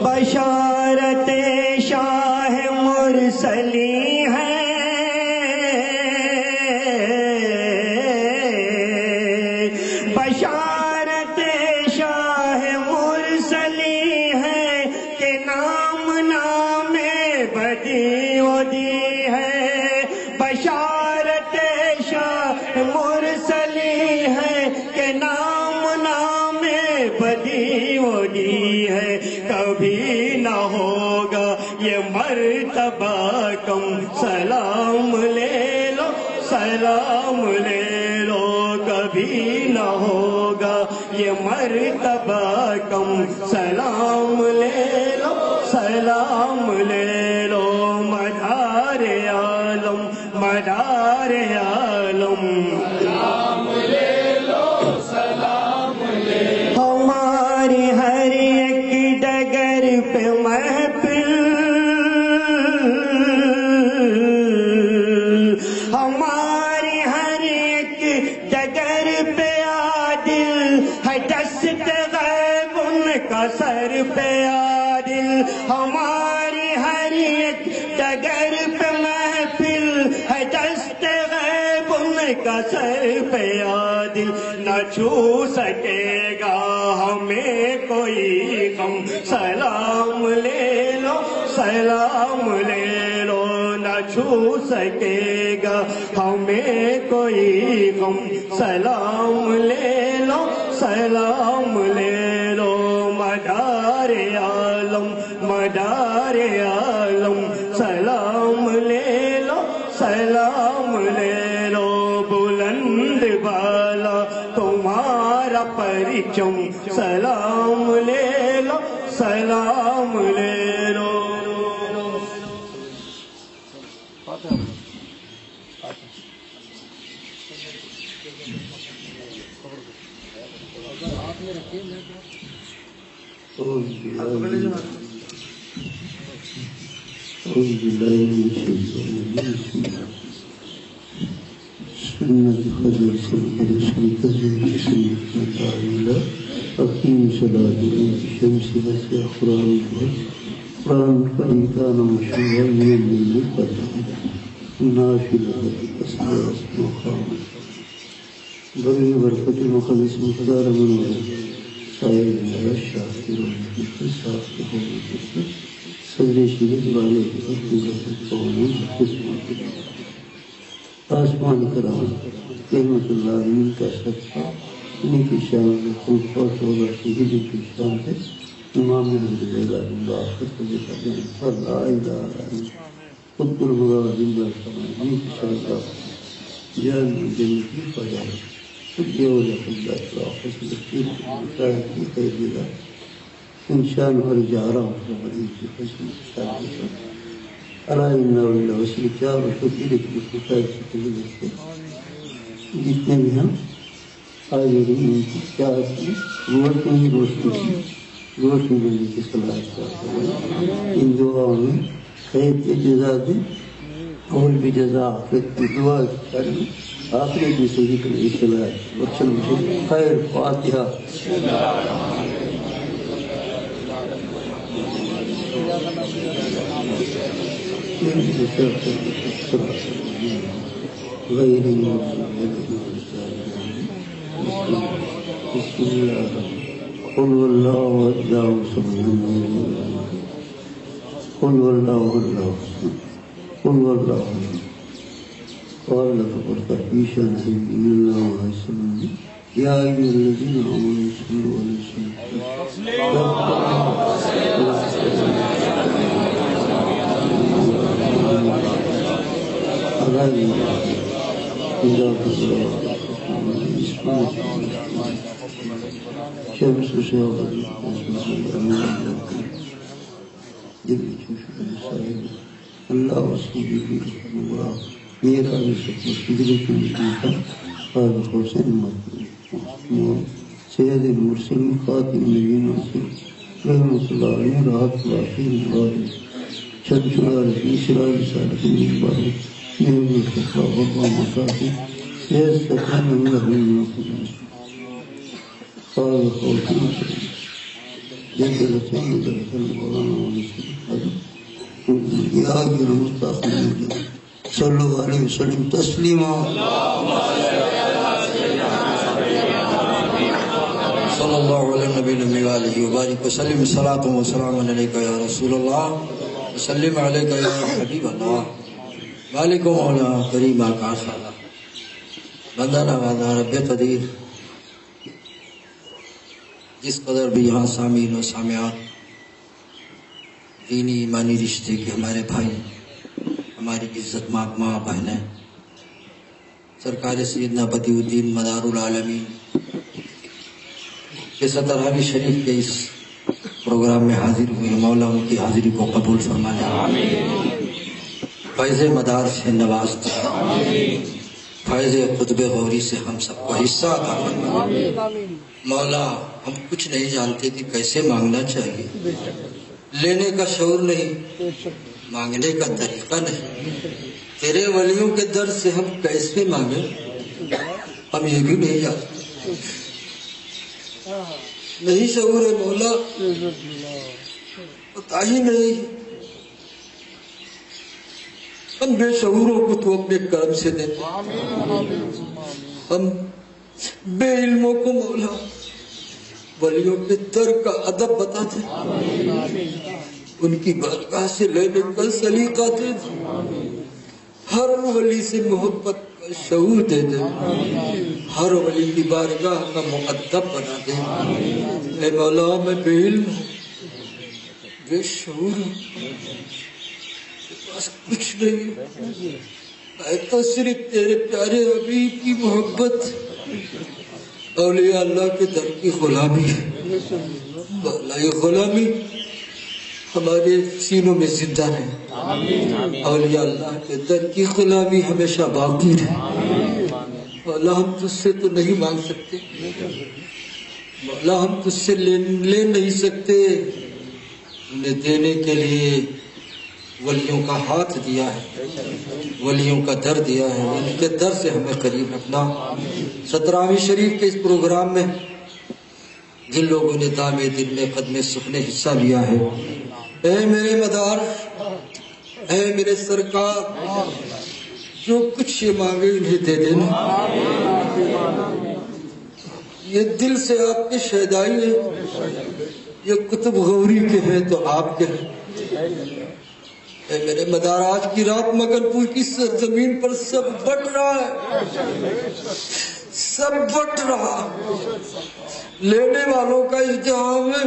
بشارت شاہ مرسلی ہے، بشارت شاہ مرسلی ہے کہ نام نام بدی ودی ہے، بشارت شاہ مرسلی ہے کہ نام نام بدی ودی ہے، کبھی نہ ہوگا یہ مرتبہ کم، سلام لے لو سلام لے لو، کبھی نہ ہوگا یہ مرتبہ کم، سلام لے لو سلام لے لو، مدار عالم مدار عالم، سلام لے لو سلام لے لو، ہماری ہر ایک ڈگر پہ محفل، ہماری ہر ایک ڈگر پہ عادل ہے، دست غیب ان کا سر پہ عادل، ہماری ہر ایک ڈگر پہ محفل ہے، دست غیب ان کا سر پہ عادل، نہ چھو سکے گا ہمیں کوئی غم، سلام لے لو سلام لے لو، نہ چھو سکے گا ہمیں کوئی غم، سلام لے لو سلام لے لو، مدار عالم مدار عالم، سلام لے لو سلام لے لو، بلند بالا تمہارا پرچم، سلام لے لو سلام لے لو، سنت خضر سنت رسول سنت تعالی اقیم صلاة الشمس وسع قرآن قرآن فإذا مشروع من الفتح نافلة الأسماء مقام بغي بركة المخلص مقدار من ورد سائر الله الشاكر والمخلص صدر شریف والے آسمان کرام رحمت اللہ علیہ کا صدقہ انہیں کی شان میں خود پاس ہوگا شہید کی شان ہے امام حضرت اللہ پر لا الہ الا خود پر مراد زندہ فرمائے انہیں کی شان کا جان جنتی فجا خود دیولا خدا اطلاع حسن کی مشاہد کی قیدیدہ انشان اور جارہ ومدین کی حسن شان علائی اللہ وسیل چار و شکر کی مشاہد کی قیدیدہ سے جتنے بھی ہم حاضرین ان کی چاہت کی روٹ میں ہی روشنی کی روشنی بندی کی صلاحیت کرتے ہیں ان دعاؤں میں خیر کے جزا دیں اور بھی جزا آخرت کی دعا کریں آخرت بھی صحیح کریں صلاحیت وچل مجھے خیر فاتحہ غیر بسم اللہ قل واللہ اللہ سبحانہ قل واللہ اللہ قل واللہ قال فقد تحبیشا نبی اللہ علیہ وسلم یا ایوہ الذین آمنوا صلوا علیہ شمس شاغل اللہ وسیلی بھی نورا میرا بھی سب مشکل کی نکلتا اور حسین مطلوب سید مرسل خاتم نبیین رحمۃ اللہ علیہ راحت واقعی اللہ چھتر تیسرا رسالت بارے نعم الخطاب و مصافی سید سکان اللہ قال خوفنا جد رسول درسل مولانا یا گرو مستقیم صلو علیہ وسلم تسلیما صلی اللہ علیہ نبی الامی وآلہ وبارک وسلم صلاۃ و سلام علیک یا رسول اللہ وسلم علیک یا حبیب اللہ مالک و مولا کریم آکاش اللہ بندہ نوازا رب قدیر. جس قدر بھی یہاں سامعین و سامعات دینی ایمانی رشتے کے ہمارے بھائی، ہماری عزت ماں بہنیں، سرکار سیدنا بدیع الدین مدار العالمین کے سترہویں شریف کے اس پروگرام میں حاضر ہوئے، مولا ان کی حاضری کو قبول فرمائے، فیض مدار سے نواز فیض قطب غوری سے ہم سب کو حصہ عطا فرمائے. مولا ہم کچھ نہیں جانتے کہ کیسے مانگنا چاہیے، لینے کا شعور نہیں، مانگنے کا طریقہ نہیں. تیرے ولیوں کے در سے ہم کیسے مانگیں، ہم یہ بھی نہیں جانتے، نہیں شعور ہے مولا، پتہ ہی نہیں. ہم بے شعوروں کو تو اپنے کرم سے دے، ہم بے علموں کو مولا ولیوں کے در کا ادب بتا دے، ان کی بارگاہ سے لینے کا سلیقہ دے، ہر ولی سے محبت کا شعور دے دے، ہر ولی کی بارگاہ کا مؤدب بنا دے. اے مولا میں بے علم ہوں، بے شعور ہوں، بس کچھ نہیں، تو صرف تیرے پیارے حبیب کی محبت، اولیاء اللہ کے در کی غلامی ہے. یہ غلامی ہمارے سینوں میں زندہ ہے، اولیاء اللہ کے در کی غلامی ہمیشہ باقی ہے. مولا ہم تجھ سے تو نہیں مانگ سکتے، مولا ہم تجھ سے لے نہیں سکتے، ہم نے دینے کے لیے ولیوں کا ہاتھ دیا ہے، ولیوں کا در دیا ہے، ان کے در سے ہمیں قریب رکھنا. 17ویں شریف کے اس پروگرام میں جن لوگوں نے دام دل میں قدم سخن حصہ لیا ہے، اے میرے مدار، اے میرے سرکار، جو کچھ یہ مانگے انہیں دے دینا. یہ دل سے آپ کے شہدائی ہے، یہ قطب غوری کے ہیں تو آپ کے ہیں. اے میرے مدار، آج کی رات مکن پور کی سرزمین پر سب بٹ رہا ہے، سب بٹ رہا، لینے والوں کا ازدحام ہے.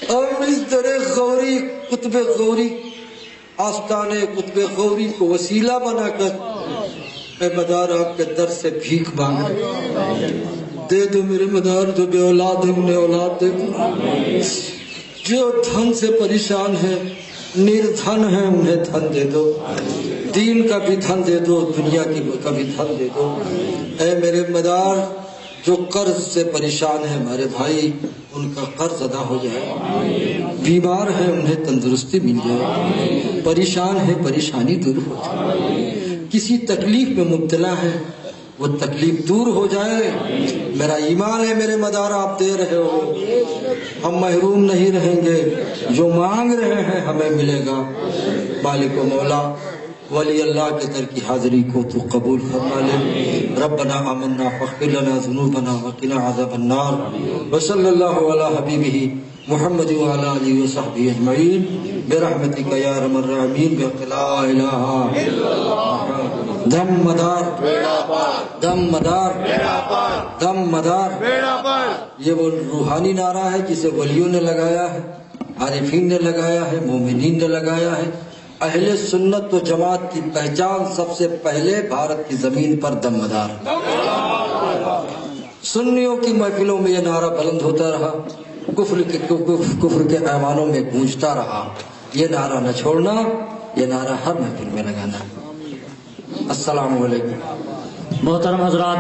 ہم اس در غوری قطب غوری آستانے قطب غوری کو وسیلہ بنا کر اے مدار آپ کے در سے بھیک مانگ رہے. دے دو میرے مدار، جو بے اولاد ہے انہیں اولاد دے دو، جو دھن سے پریشان ہے نردھن ہے انہیں دھن دے دو، دین کا بھی دھن دے دو، دنیا کا بھی دھن دے دو. اے میرے مدار، جو قرض سے پریشان ہے ہمارے بھائی، ان کا قرض ادا ہو جائے، بیمار ہے انہیں تندرستی مل جائے، پریشان ہے پریشانی دور ہو جائے، کسی تکلیف میں مبتلا ہے وہ تکلیف دور ہو جائے. میرا ایمان ہے میرے مدار، آپ دے رہے ہو، ہم محروم نہیں رہیں گے، جو مانگ رہے ہیں ہمیں ملے گا. مالک و مولا ولی اللہ کے در کی حاضری کو تو قبول فرما لے. ربنا آمنا فاغفر لنا ذنوبنا وقنا عذاب النار. وصلی اللہ علی حبیبہ محمد وعلی آلہ وصحبہ اجمعین برحمتک یا ارحم الراحمین لا الہ الا اللہ. دم مدار، دم مدار، دم مدار، یہ وہ روحانی نعرہ ہے جسے ولیوں نے لگایا ہے، عارفین نے لگایا ہے، مومنین نے لگایا ہے. اہل سنت و جماعت کی پہچان سب سے پہلے بھارت کی زمین پر دم مدار. سنیوں کی محفلوں میں یہ نعرہ بلند ہوتا رہا، کفر کے ایوانوں میں گونجتا رہا. یہ نعرہ نہ چھوڑنا، یہ نعرہ ہر محفل میں لگانا. السلام علیکم. محترم حضرات،